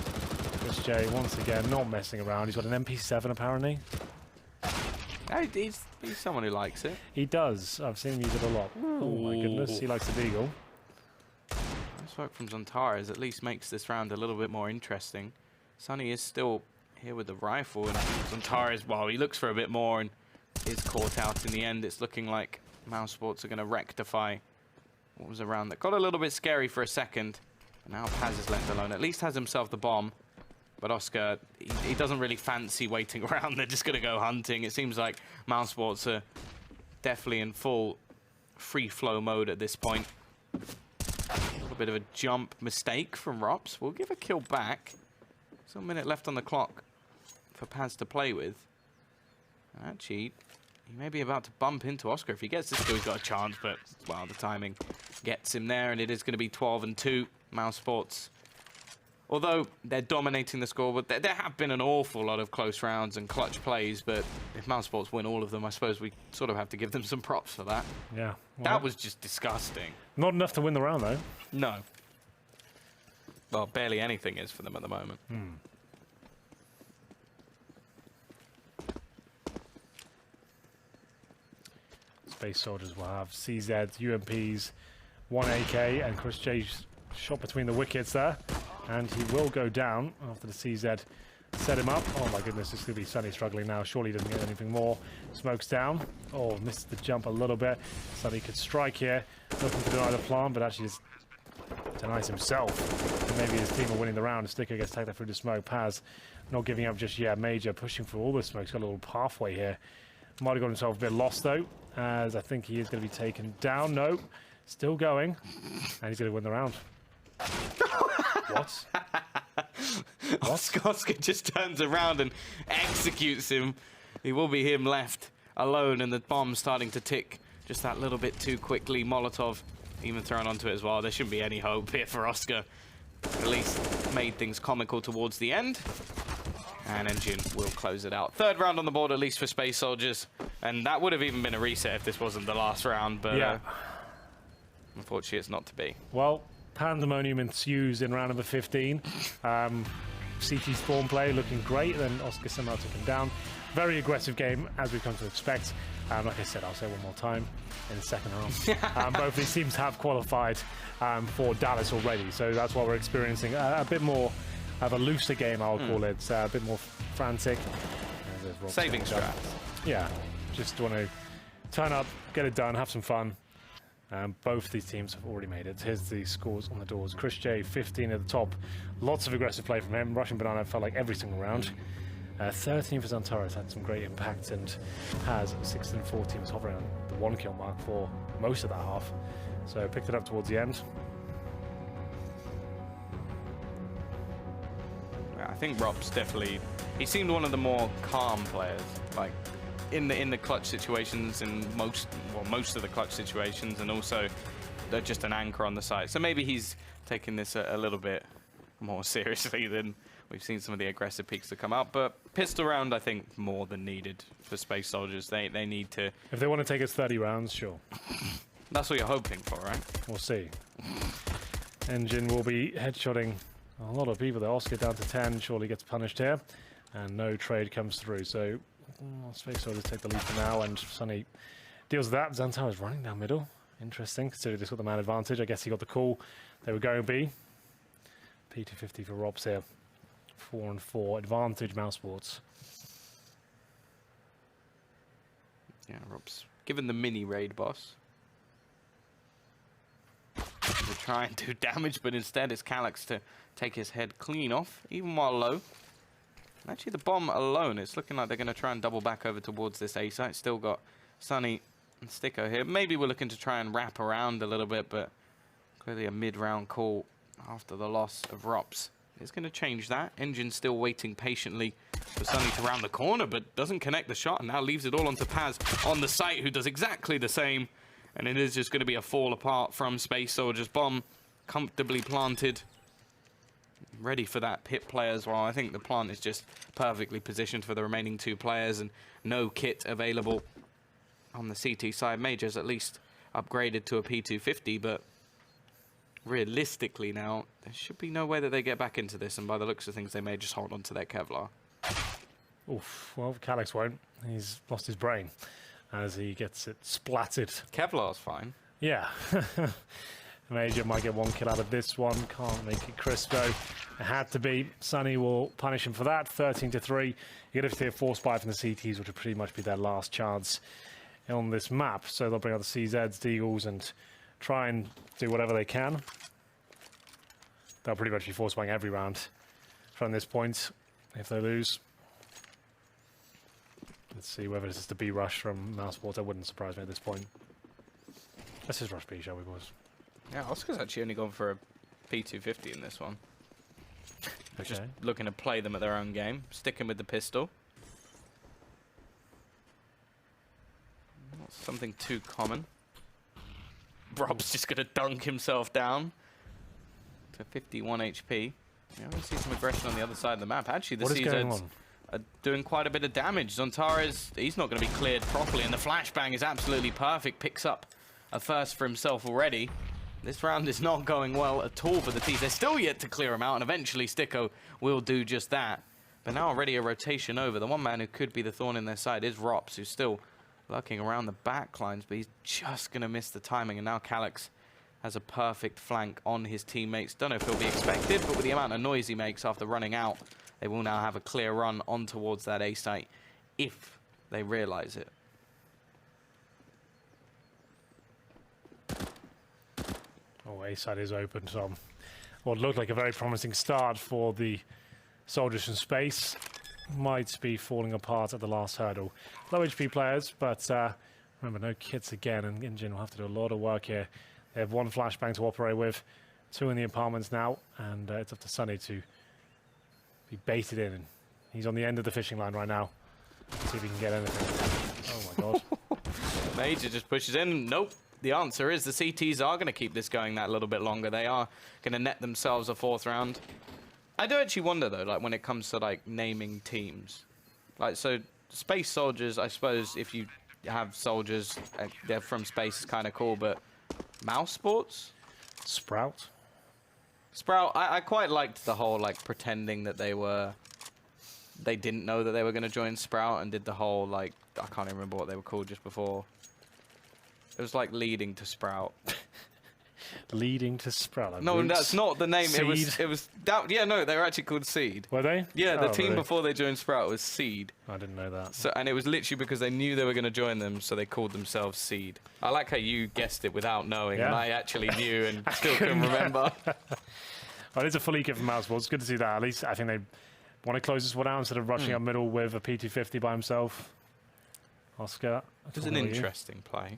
Chris J, once again, not messing around. He's got an MP7, apparently. He's someone who likes it. He does. I've seen him use it a lot. Ooh. Oh, my goodness. He likes the Deagle. Nice work from Zantares. At least makes this round a little bit more interesting. Sonny is still here with the rifle, and Zantares, well, he looks for a bit more and is caught out in the end. It's looking like mousesports are going to rectify what was a round that got a little bit scary for a second. And now Paz is left alone. At least has himself the bomb. But Oscar, he doesn't really fancy waiting around. They're just going to go hunting. It seems like mousesports are definitely in full free flow mode at this point. A little bit of a jump mistake from Rops. We'll give a kill back. Still a minute left on the clock for Paz to play with. Actually, he may be about to bump into Oscar. If he gets this kill, he's got a chance, but, well, the timing gets him there, and it is going to be 12-2. Mousesports, although they're dominating the score, but there have been an awful lot of close rounds and clutch plays, but if Mousesports win all of them, I suppose we sort of have to give them some props for that. Yeah. Well, that was just disgusting. Not enough to win the round, though. No. Well, barely anything is for them at the moment. Space Soldiers will have CZ, UMPs, 1 AK, and Chris J's shot between the wickets there. And he will go down after the CZ set him up. Oh my goodness, it's going to be Sonny struggling now. Surely he doesn't get anything more. Smokes down. Oh, missed the jump a little bit. Sonny could strike here. Looking to deny the plant, but actually just denies himself. And maybe his team are winning the round. Sticker gets taken through the smoke. Paz not giving up just yet. Major pushing for all the smoke. He's got a little pathway here. Might have got himself a bit lost though, as I think he is going to be taken down. No, still going. And he's going to win the round. What? Oscar just turns around and executes him. It will be him left alone, and the bomb's starting to tick just that little bit too quickly. Molotov even thrown onto it as well. There shouldn't be any hope here for Oscar. At least made things comical towards the end. And Engine will close it out. Third round on the board, at least for Space Soldiers. And that would have even been a reset if this wasn't the last round, but Yeah. Unfortunately it's not to be. Well, pandemonium ensues in round number 15. CT Spawn play looking great, then Oscar somehow took him down. Very aggressive game, as we've come to expect. Like I said, I'll say one more time in the second half. Both these teams have qualified for Dallas already, so that's why we're experiencing a bit more of a looser game, I'll call it. A bit more frantic. Saving strats. Yeah, just want to turn up, get it done, have some fun. Both these teams have already made it. Here's the scores on the doors. Chris J, 15 at the top. Lots of aggressive play from him. Russian Banana felt like every single round. 13 for Zantares, had some great impact and has 6 and 14, was hovering on the 1 kill mark for most of that half. So picked it up towards the end. I think Rob's definitely, he seemed one of the more calm players, like in the clutch situations, and most of the clutch situations, and also they're just an anchor on the side. So maybe he's taking this a little bit more seriously than we've seen some of the aggressive peaks that come out. But pistol round, I think, more than needed for Space Soldiers. They need to. If they want to take us 30 rounds, sure. That's what you're hoping for, right? We'll see. Engine will be headshotting a lot of people. The Oscar down to 10 surely gets punished here, and no trade comes through. So Space Soldiers take the lead for now, and Sunny deals with that. Zantar is running down middle. Interesting, considering he's got the man advantage. I guess he got the call. They were going B. P250 for Robs here. 4 and 4. Advantage mousesports. Yeah, Rob's given the mini raid boss to try and do damage, but instead it's Calyx to take his head clean off, even while low. Actually, the bomb alone, it's looking like they're going to try and double back over towards this A site. Still got Sunny and Sticko here. Maybe we're looking to try and wrap around a little bit, but clearly a mid-round call after the loss of Rops is going to change that. Engine still waiting patiently for Sunny to round the corner, but doesn't connect the shot, and now leaves it all onto Paz on the site, who does exactly the same. And it is just going to be a fall apart from Space Soldiers. Bomb comfortably planted, ready for that pit player as well. I think the plant is just perfectly positioned for the remaining 2 players, and no kit available on the CT side. Major's at least upgraded to a P250, but realistically now, there should be no way that they get back into this, and by the looks of things, they may just hold on to their Kevlar. Oof, well, Calyx won't. He's lost his brain as he gets it splattered. Kevlar's fine. Yeah. Major might get 1 kill out of this one. Can't make it crisp, though. It had to be. Sunny will punish him for that. 13-3. You get a force buy from the CTs, which will pretty much be their last chance on this map. So they'll bring out the CZs, Deagles, and try and do whatever they can. They'll pretty much be force buying every round from this point if they lose. Let's see whether this is the B rush from mousesports. That wouldn't surprise me at this point. Let's just rush B, shall we, boys? Yeah, Oscar's actually only gone for a P250 in this one. Okay. Just looking to play them at their own game. Sticking with the pistol. Not something too common. Rob's just going to dunk himself down to 51 HP. Yeah, we see some aggression on the other side of the map. Actually, the CZs are doing quite a bit of damage. Zantares, he's not going to be cleared properly, and the flashbang is absolutely perfect. Picks up a first for himself already. This round is not going well at all for the T's. They're still yet to clear him out, and eventually Sticko will do just that. But now already a rotation over. The one man who could be the thorn in their side is Rops, who's still lurking around the back lines, but he's just going to miss the timing. And now Calyx has a perfect flank on his teammates. Don't know if he'll be expected, but with the amount of noise he makes after running out, they will now have a clear run on towards that A site if they realize it. Oh, A side is open, so what looked like a very promising start for the soldiers in space might be falling apart at the last hurdle. Low HP players, but remember, no kits again, and Engine will have to do a lot of work here. They have 1 flashbang to operate with, 2 in the apartments now, and it's up to Sunny to Be baited in. He's on the end of the fishing line right now. See if he can get anything. Oh my god. Major just pushes in. Nope. The answer is the CTs are going to keep this going that little bit longer. They are going to net themselves a 4th round. I do actually wonder, though, like when it comes to like naming teams. Like, so Space Soldiers, I suppose if you have soldiers, they're from space, is kind of cool, but mousesports? Sprout? Sprout, I quite liked the whole like pretending that they didn't know that they were going to join Sprout and did the whole like, I can't even remember what they were called just before. It was like leading to Sprout. Leading to Sprout. Like no, Roots? that's not the name. Seed? It was that. Yeah, no, they were actually called Seed. Were they? Yeah, the Oh, team really? before they joined Sprout was Seed. I didn't know that. So, and it was literally because they knew they were going to join them, so they called themselves Seed. I like how you guessed it without knowing, Yeah. and I actually knew and still couldn't remember. Well, it's a full eco from mousesports. It's good to see that. At least I think they want to close this one out instead of rushing up middle with a P250 by himself. Oscar. It was an interesting play.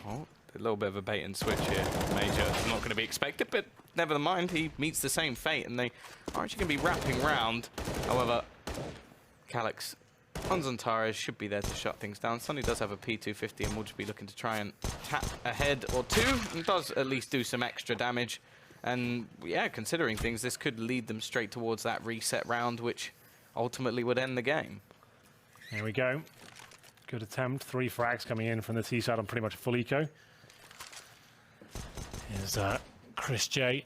Oh, a little bit of a bait and switch here. Major, not going to be expected, but never mind. He meets the same fate, and they are actually going to be wrapping round. However, Calyx on Zantares should be there to shut things down. Sonny does have a P250 and will just be looking to try and tap a head or two, and does at least do some extra damage. And yeah, considering things, this could lead them straight towards that reset round, which ultimately would end the game. Here we go. Good attempt. 3 frags coming in from the T side on pretty much a full eco. Here's Chris J.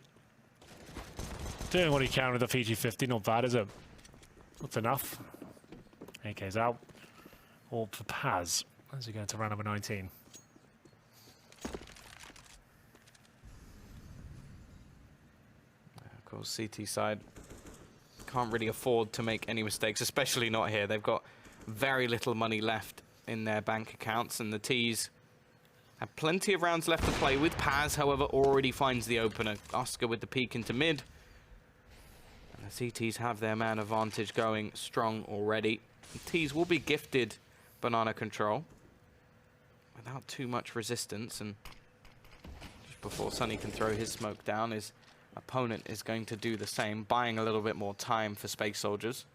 Doing what he can with the Fiji 50. Not bad, is it? That's enough. AK's out. All for Paz as we go to round number 19. Of course, CT side can't really afford to make any mistakes, especially not here. They've got very little money left in their bank accounts, and the T's have plenty of rounds left to play with. Paz, however, already finds the opener. Oscar with the peek into mid. And the CTs have their man advantage going strong already. The T's will be gifted banana control without too much resistance, and just before Sonny can throw his smoke down, his opponent is going to do the same, buying a little bit more time for Space Soldiers.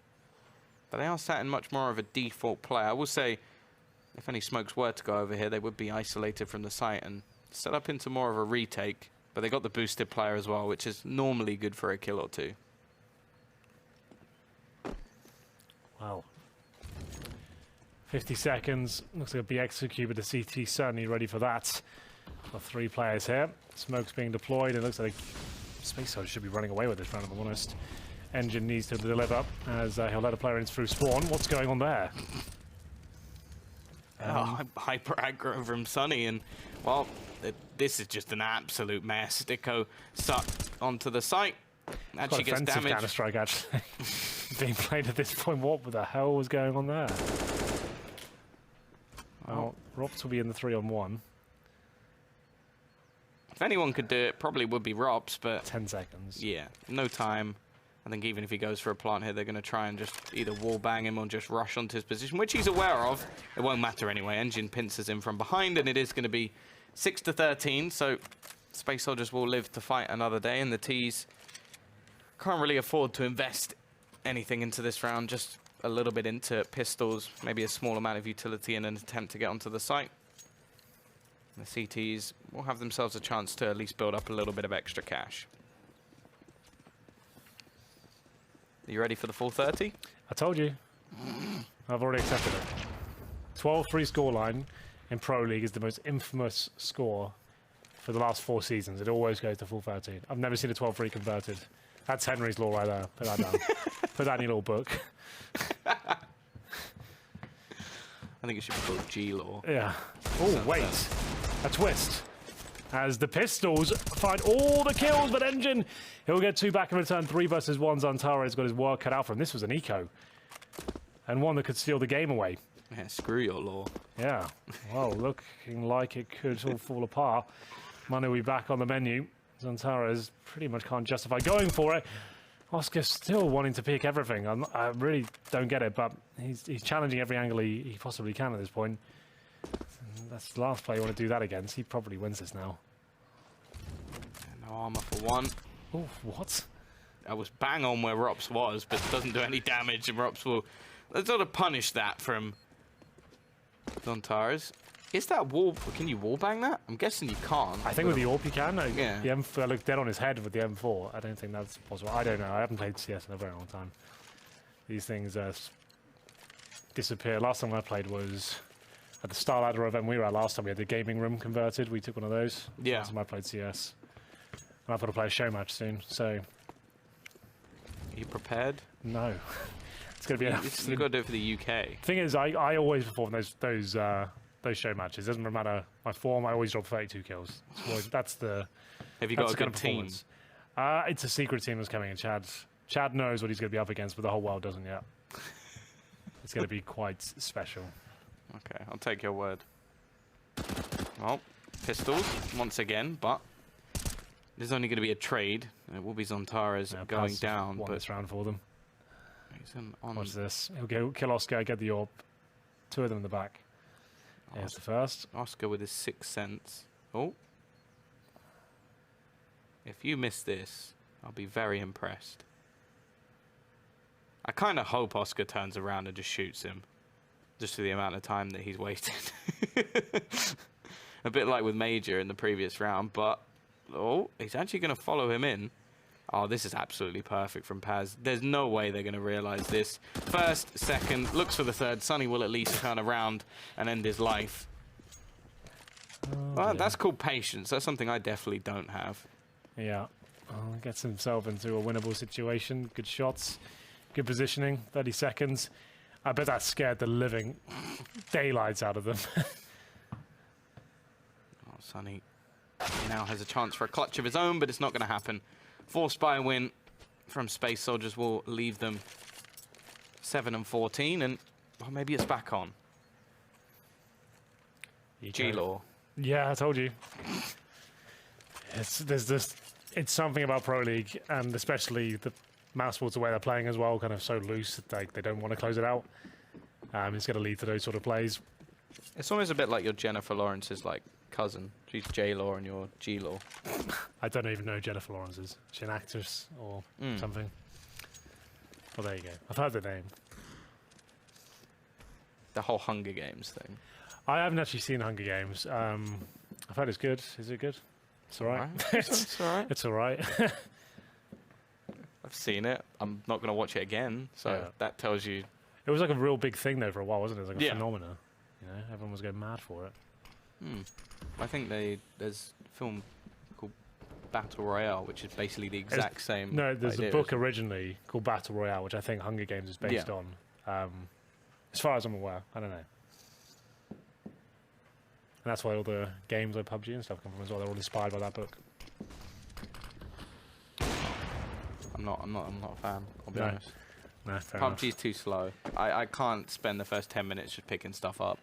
But they are sat in much more of a default play. I will say, if any smokes were to go over here, they would be isolated from the site and set up into more of a retake. But they got the boosted player as well, which is normally good for a kill or two. Wow. 50 seconds. Looks like a BX cube, but the CT certainly ready for that. Got 3 players here. Smoke's being deployed. It looks like Space Soldier should be running away with this round, if I'm honest. Engine needs to deliver as he'll let a player in through spawn. What's going on there? Hyper aggro from Sonny, and well, this is just an absolute mess. Dicko sucked onto the site. Actually gets damaged. Counter-Strike actually being played at this point. What the hell was going on there? Well, Rops will be in the 3-on-1. If anyone could do it, probably would be Rops, but 10 seconds. yeah, no time. I think even if he goes for a plant here, they're going to try and just either wall bang him or just rush onto his position, which he's aware of. It won't matter anyway. Engine pincers him from behind, and it is going to be 6-13. So Space Soldiers will live to fight another day, and the T's can't really afford to invest anything into this round. Just a little bit into pistols, maybe a small amount of utility in an attempt to get onto the site. The CTs will have themselves a chance to at least build up a little bit of extra cash. Are you ready for the full 30? I told you. I've already accepted it. 12-3 scoreline in Pro League is the most infamous score for the last 4 seasons. It always goes to full 13. I've never seen a 12-3 converted. That's Henry's law right there. Put that down. Put that in your little book. I think it should be called G-Law. Yeah. Oh, wait. A twist. As the Pistols find all the kills, but Engine, he'll get 2 back in return. 3 versus 1. Zantares got his work cut out for him. This was an eco. And one that could steal the game away. Yeah, screw your law. Yeah. Well, looking like it could all fall apart. Money will be back on the menu. Zantares pretty much can't justify going for it. Oscar still wanting to pick everything. I really don't get it, but he's challenging every angle he possibly can at this point. And that's the last player you want to do that against. He probably wins this now. No No armor for one. Oh, what? I was bang on where Rops was, but doesn't do any damage, and Rops will sort of punish that from Zontaras. Is that wall? Can you wallbang that? I'm guessing you can't. I think with the AWP you can. Yeah. The M4, I looked dead on his head with the M4. I don't think that's possible. I don't know. I haven't played CS in a very long time. These things disappear. Last time I played was at the Starladder event we were at last time. We had the gaming room converted. We took one of those. Yeah. Last time I played CS. And I've got to play a show match soon, so... Are you prepared? No. It's going to be... You've got to do it for the UK. Thing is, I always perform those show matches. It doesn't matter my form. I always drop 32 kills. That's the. Have you got that's a the kind good of team? performance. It's a secret team that's coming in. Chad knows what he's going to be up against, but the whole world doesn't yet. It's going to be quite special. Okay, I'll take your word. Well, pistols once again, but there's only going to be a trade. It will be Zontaras going down. Won But this round for them. he's on. Watch this. He'll go kill Oscar, get the AWP. Two of them in the back. Here's the first. Oscar with his 6th sense. Oh. If you miss this, I'll be very impressed. I kind of hope Oscar turns around and just shoots him. Just for the amount of time that he's waited. A bit like with Major in the previous round, but... Oh, he's actually going to follow him in. Oh, this is absolutely perfect from Paz. There's no way they're going to realize this. First, second, looks for the third. Sonny will at least turn around and end his life. Well, that's called patience. That's something I definitely don't have. Yeah. Gets himself into a winnable situation. Good shots. Good positioning. 30 seconds. I bet that scared the living daylights out of them. Oh, Sonny now has a chance for a clutch of his own, but it's not going to happen. Forced by a win from Space Soldiers will leave them 7-14, and well, maybe it's back on. G-Law. Yeah, I told you. It's something about Pro League, and especially the mousesports, the way they're playing as well, kind of so loose, like they don't want to close it out. It's going to lead to those sort of plays. It's almost a bit like your Jennifer Lawrence's like cousin. She's J-Law and you're G-Law. I don't even know who Jennifer Lawrence is. Is she an actress or something? Well, there you go. I've heard the name. The whole Hunger Games thing. I haven't actually seen Hunger Games. I've heard it's good. Is it good? It's all right. It's all right. It's all right. I've seen it. I'm not going to watch it again, so Yeah. that tells you. It was like a real big thing though for a while, wasn't it? It was like a Yeah. phenomenon. You know, everyone was going mad for it. I think there's a film called Battle Royale, which is basically the exact same. No, there's idea, a book isn't it? originally called Battle Royale, which I think Hunger Games is based Yeah. on. As far as I'm aware, I don't know. And that's why all the games like PUBG and stuff come from as well. They're all inspired by that book. I'm not a fan. I'll be No. honest. No, fair enough. PUBG's too slow. I can't spend the first 10 minutes just picking stuff up.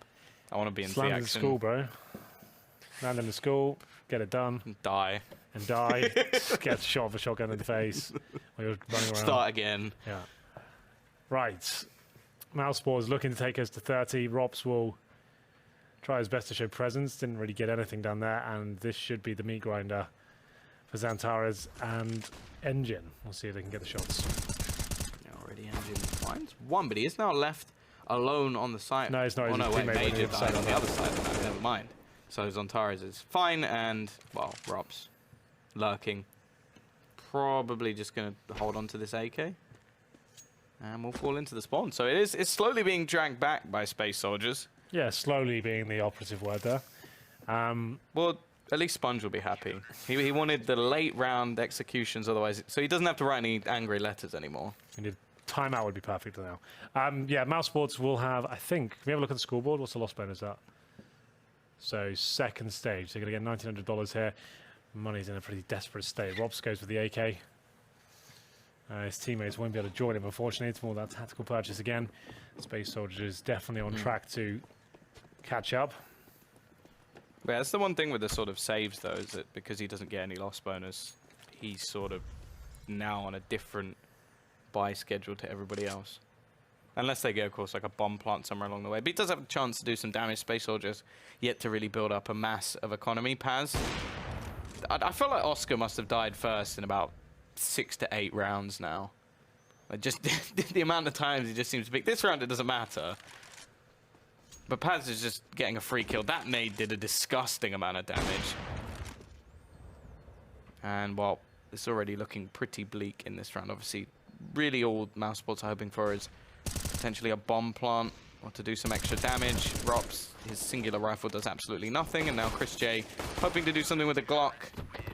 I want to be in Just the land in action. school, bro. Land in the school, get it done, And die. and die. Get shot with a shotgun in the face while you're running around. Start again. Yeah. Right. Mousesports looking to take us to 30. Rops will try his best to show presence. Didn't really get anything done there, and this should be the meat grinder for Zantares and Engine. We'll see if they can get the shots. Already Engine finds one, but he is now left alone on the side. No, it's not. Oh His no, wait, teammate went Major in died on the side. other side of that. Never mind. So Zontares is fine, and well, Rob's lurking. Probably just going to hold on to this AK. And we'll fall into the spawn. So it's slowly being dragged back by Space Soldiers. Yeah, slowly being the operative word there. Well, at least Sponge will be happy. He wanted the late round executions, otherwise, so he doesn't have to write any angry letters anymore. Timeout would be perfect now. Yeah, Mousesports will have, I think, can we have a look at the scoreboard? What's the loss bonus at? So, second stage. They're going to get $1,900 here. Money's in a pretty desperate state. Robs goes with the AK. His teammates won't be able to join him, unfortunately. It's more that tactical purchase again. Space Soldiers definitely on track to catch up. Yeah, that's the one thing with the sort of saves, though, is that because he doesn't get any loss bonus, he's sort of now on a different buy schedule to everybody else. Unless they get, of course, like a bomb plant somewhere along the way. But he does have a chance to do some damage. Space Soldiers yet to really build up a mass of economy. Paz I feel like Oscar must have died first in about 6 to 8 rounds now. Like just the amount of times he just seems to pick. This round it doesn't matter. But Paz is just getting a free kill. That nade did a disgusting amount of damage. And well, it's already looking pretty bleak in this round. Obviously, really all mousesports are hoping for is potentially a bomb plant or to do some extra damage. Rops, his singular rifle does absolutely nothing. And now Chris J hoping to do something with a Glock.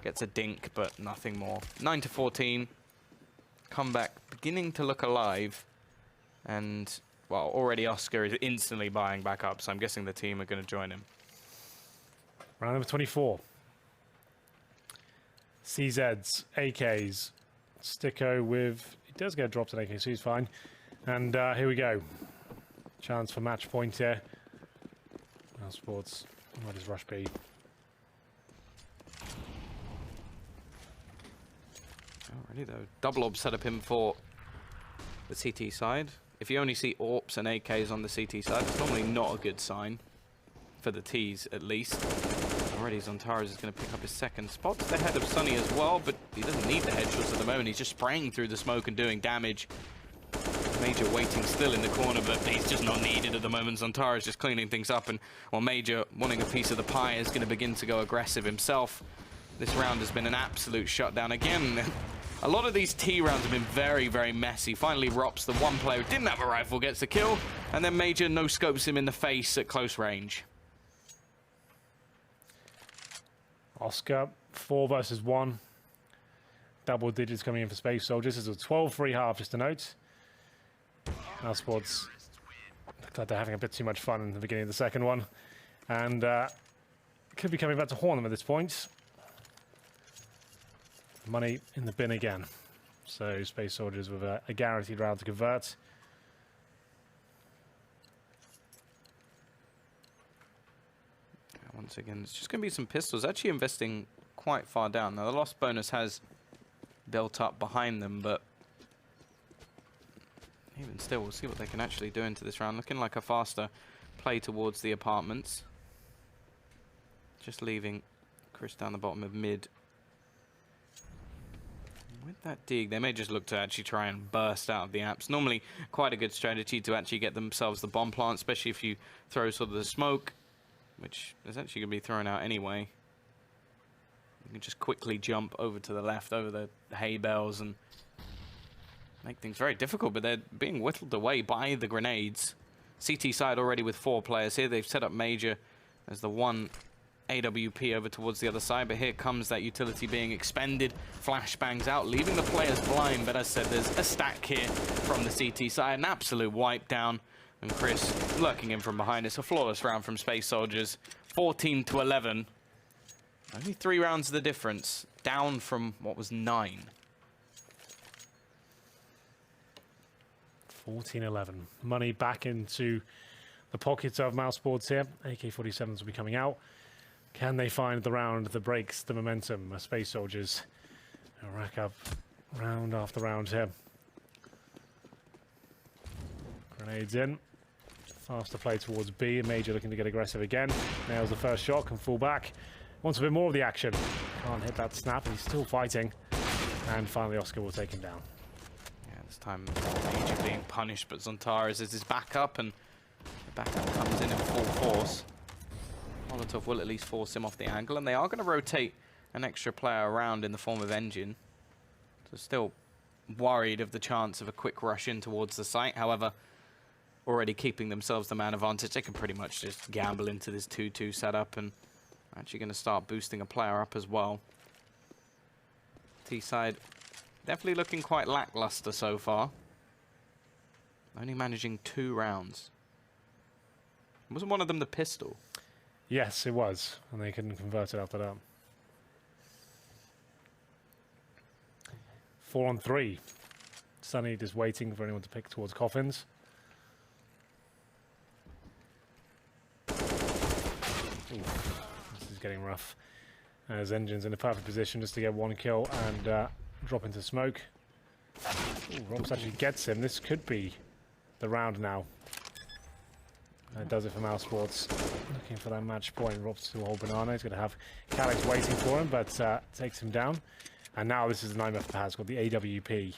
Gets a dink, but nothing more. 9 to 14. Comeback beginning to look alive. And well, already Oscar is instantly buying back up, so I'm guessing the team are going to join him. Round number 24. CZs, AKs, Sticko with... He does get dropped an AK, so he's fine. And here we go. Chance for match point here. mousesports, what is Rush B? Alrighty though. Double orb set up him for the CT side. If you only see AWPs and AKs on the CT side, it's normally not a good sign. For the Ts, at least. Already Zontaras is going to pick up his second spot. The head of Sunny as well, but he doesn't need the headshots at the moment. He's just spraying through the smoke and doing damage. Major waiting still in the corner, but he's just not needed at the moment. Zontaras is just cleaning things up, and while Major, wanting a piece of the pie, is going to begin to go aggressive himself. This round has been an absolute shutdown again. A lot of these T rounds have been very, very messy. Finally, Rops, the one player who didn't have a rifle, gets the kill, and then Major no-scopes him in the face at close range. Oscar, 4 versus 1. Double digits coming in for Space Soldiers. This is a 12-3 half, just a note. mousesports look like they're having a bit too much fun in the beginning of the second one. And could be coming back to haunt them at this point. Money in the bin again. So Space Soldiers with a guaranteed round to convert. Once again, it's just going to be some pistols. Actually investing quite far down. Now, the loss bonus has built up behind them, but even still, we'll see what they can actually do into this round. Looking like a faster play towards the apartments. Just leaving Chris down the bottom of mid. With that dig, they may just look to actually try and burst out of the apps. Normally, quite a good strategy to actually get themselves the bomb plant, especially if you throw sort of the smoke, which is actually going to be thrown out anyway. You can just quickly jump over to the left, over the hay bales, and make things very difficult, but they're being whittled away by the grenades. CT side already with 4 players here. They've set up Major as the one AWP over towards the other side, but here comes that utility being expended. Flashbangs out, leaving the players blind, but as I said, there's a stack here from the CT side. An absolute wipe down. And Chris lurking in from behind. It's a flawless round from Space Soldiers. 14 to 11. Only 3 rounds of the difference. Down from what was 9. 14-11. Money back into the pockets of mousesports here. AK-47s will be coming out. Can they find the round that breaks the momentum? Space Soldiers rack up round after round here. Grenades in. Faster play towards B. Major looking to get aggressive again. Nails the first shot, can fall back. Wants a bit more of the action. Can't hit that snap, and he's still fighting. And finally, Oscar will take him down. Yeah, this time Major being punished, but Zontaras is his backup, and the backup comes in full force. Molotov will at least force him off the angle, and they are going to rotate an extra player around in the form of Engine. So still worried of the chance of a quick rush in towards the site. However, already keeping themselves the man advantage. They can pretty much just gamble into this 2-2 setup, and actually going to start boosting a player up as well. T-side definitely looking quite lackluster so far. Only managing 2 rounds. Wasn't one of them the pistol? Yes, it was, and they couldn't convert it after that. 4 on 3. Sunny just waiting for anyone to pick towards coffins. This is getting rough. As Engine's in a perfect position just to get 1 kill and drop into smoke. Rops actually gets him. This could be the round now. That does it for mousesports. Looking for that match point. Robs to hold banana. He's going to have Calix waiting for him, but takes him down. And now this is a nightmare for Paz. Got the AWP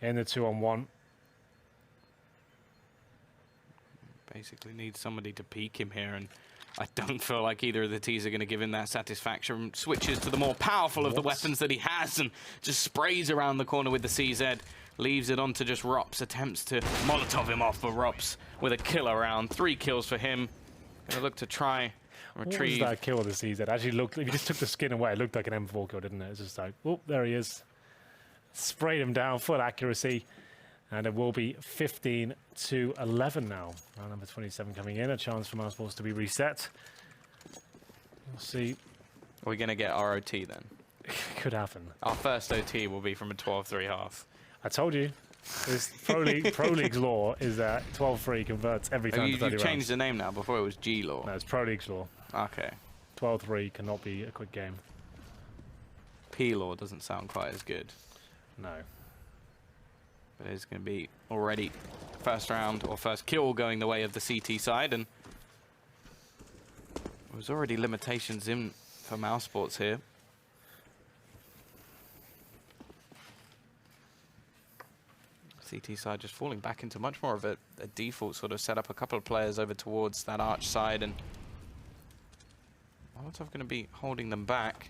in the 2-on-1. Basically needs somebody to peek him here, and I don't feel like either of the T's are going to give him that satisfaction. Switches to the more powerful of the weapons that he has and just sprays around the corner with the CZ. Leaves it on to just Rops. Attempts to Molotov him off, but Rops with a kill around. 3 kills for him. Gonna look to try and retrieve. What was that kill with the CZ? Actually looked, if you just took the skin away, it looked like an M4 kill, didn't it? It's just like, oh, there he is. Sprayed him down, full accuracy. And it will be 15-11 now. Round number 27 coming in. A chance for mousesports to be reset. We'll see. Are we going to get our OT then? Could happen. Our first OT will be from a 12-3 half. I told you. This Pro League's law is that 12-3 converts every time to 30 You've changed rounds. the name now. Before it was G law. No, it's Pro League's law. Okay. 12-3 cannot be a quick game. P law doesn't sound quite as good. No. But it's going to be already first round or first kill going the way of the CT side, and there's already limitations in for mousesports here. CT side just falling back into much more of a default sort of setup. A couple of players over towards that arch side, and Molotov going to be holding them back.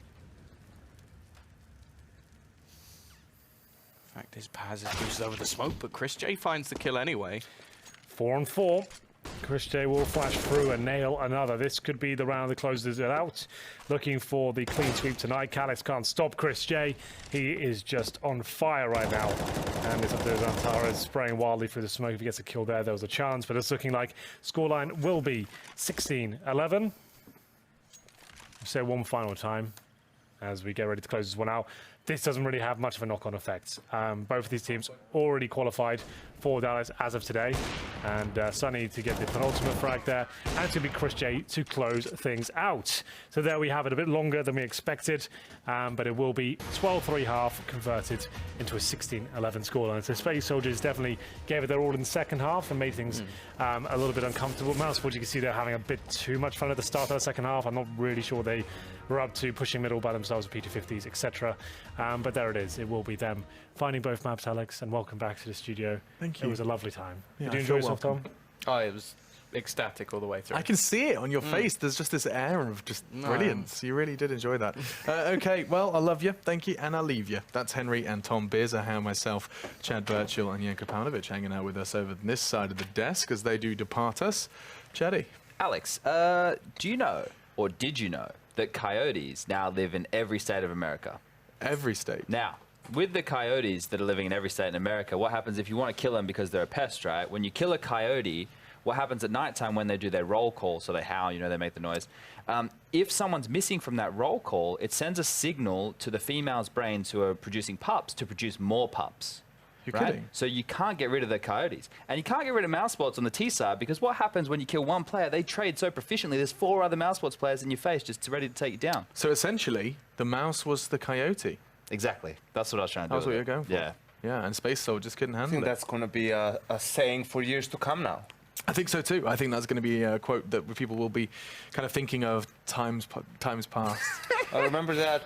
In fact, his Paz is boosted over the smoke, but Chris J finds the kill anyway. 4-4. Chris J will flash through and nail another. This could be the round that closes it out. Looking for the clean sweep tonight. Calix can't stop Chris J. He is just on fire right now. And it's up there. Antares spraying wildly through the smoke. If he gets a kill there was a chance. But it's looking like scoreline will be 16-11. I'll say one final time as we get ready to close this one out. This doesn't really have much of a knock-on effect. Both of these teams already qualified for Dallas as of today. And Sunny to get the penultimate frag there. And to be Chris J to close things out. So there we have it, a bit longer than we expected. But it will be 12-3 half converted into a 16-11 scoreline. So Space Soldiers definitely gave it their all in the second half and made things a little bit uncomfortable. Mousesports, you can see they're having a bit too much fun at the start of the second half. I'm not really sure they were up to pushing middle by themselves with P250s, etc. But there it is. It will be them finding both maps, Alex, and welcome back to the studio. Thank you. It was a lovely time. Yeah, Did you I enjoy feel yourself, Tom? Oh, it was ecstatic all the way through. I can see it on your face. There's just this air of just brilliance. You really did enjoy that. Okay, well, I love you. Thank you, and I'll leave you. That's Henry and Tom Beers. I have myself, Chad Birchall, and Janko Paunovic hanging out with us over this side of the desk as they do depart us. Chaddy. Alex, do you know, or did you know, that coyotes now live in every state of America? Every state. Now, with the coyotes that are living in every state in America, what happens if you want to kill them because they're a pest, right? When you kill a coyote, what happens at nighttime when they do their roll call, so they howl, you know, they make the noise. If someone's missing from that roll call, it sends a signal to the female's brains who are producing pups to produce more pups. You're right? kidding. So you can't get rid of the coyotes. And you can't get rid of mousesports on the T side, because what happens when you kill one player, they trade so proficiently, there's 4 other mousesports players in your face just ready to take you down. So essentially, the mouse was the coyote. Exactly. That's what I was trying to do. That's what you're going for. Yeah. Yeah, and Space Soldiers couldn't I handle think it. that's going to be a saying for years to come now. I think so too. I think that's going to be a quote that people will be kind of thinking of times past. I remember that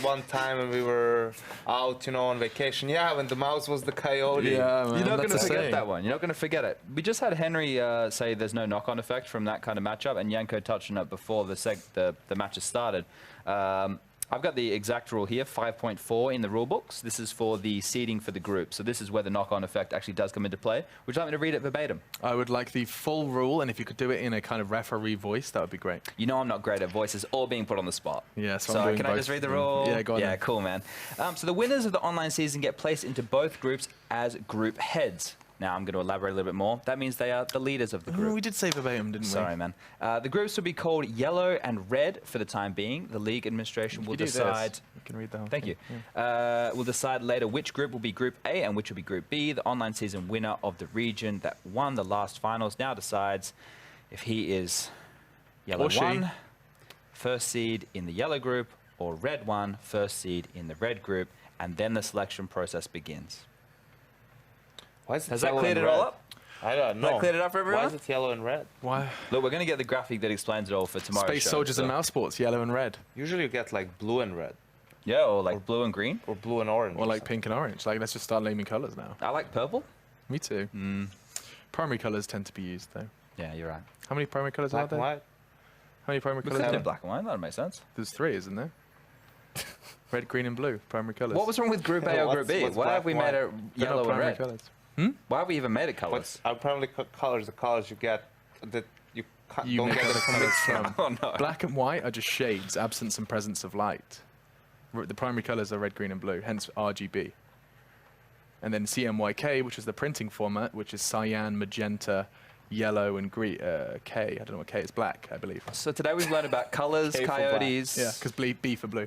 one time when we were out, you know, on vacation. Yeah, when the mouse was the coyote. Yeah, man, You're not going to that's a forget saying. that one. You're not going to forget it. We just had Henry say there's no knock-on effect from that kind of matchup, and Janko touched on it before the matches started. I've got the exact rule here, 5.4 in the rule books. This is for the seeding for the group. So this is where the knock-on effect actually does come into play. Would you like me to read it verbatim? I would like the full rule, and if you could do it in a kind of referee voice, that would be great. You know I'm not great at voices or being put on the spot. Yeah, so I'm So doing can I both just read the of them. rule? Yeah, go on Yeah, then. cool, man. So the winners of the online season get placed into both groups as group heads. Now I'm going to elaborate a little bit more. That means they are the leaders of the group. Oh, we did say verbatim, didn't we? Sorry, man. The groups will be called yellow and red for the time being. The league administration will You do this. decide. You can read the whole Thank thing. you. Yeah. We'll decide later which group will be Group A and which will be Group B. The online season winner of the region that won the last finals now decides if he is yellow Or she. 1, first seed in the yellow group, or red 1, first seed in the red group, and then the selection process begins. Why is it Has that yellow cleared and it all red? up? I don't know. That cleared it up for everyone? Why is it yellow and red? Why? Look, we're going to get the graphic that explains it all for tomorrow's Space show, Soldiers so- and Mouse Sports, yellow and red. Usually you get like blue and red, Yeah, or like blue and green. or blue and orange. Or like pink and orange. Like, let's just start naming colors now. I like purple. Me too. Primary colors tend to be used, though. Yeah, you're right. How many primary colors black are there? and white. How many primary We colors could are do there? black and white. That makes sense. There's 3, isn't there? Red, green, and blue, primary colors. What was wrong with Group A or Group B? What's Why have black we and made white? it They're not yellow and primary red? colors. Why have we even made it colors? What's our primary colors? The colors you get that you, You don't make get other the colors mix from. Oh no. Black and white are just shades, absence and presence of light. The primary colors are red, green, and blue, hence RGB. And then CMYK, which is the printing format, which is cyan, magenta, yellow, and green. K, I don't know what K is, black, I believe. So today we've learned about colors, A for black. coyotes, Yeah, because B for blue.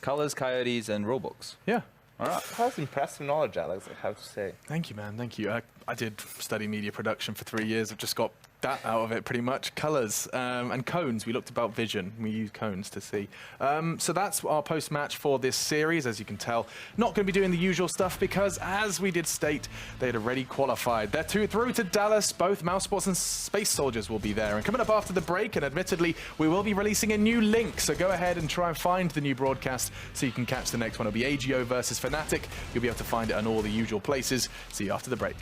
colors, coyotes, and rule books. Yeah. All right. That's impressive knowledge, Alex, I have to say. Thank you, man. Thank you. I did study media production for 3 years. I've just got that out of it pretty much. Colors and cones. We looked about vision. We used cones to see. So that's our post-match for this series. As you can tell, not going to be doing the usual stuff because, as we did state, they had already qualified. They're through to Dallas. Both mousesports and Space Soldiers will be there. And coming up after the break, and admittedly, we will be releasing a new link. So go ahead and try and find the new broadcast so you can catch the next one. It'll be AGO versus Fnatic. You'll be able to find it on all the usual places. See you after the break.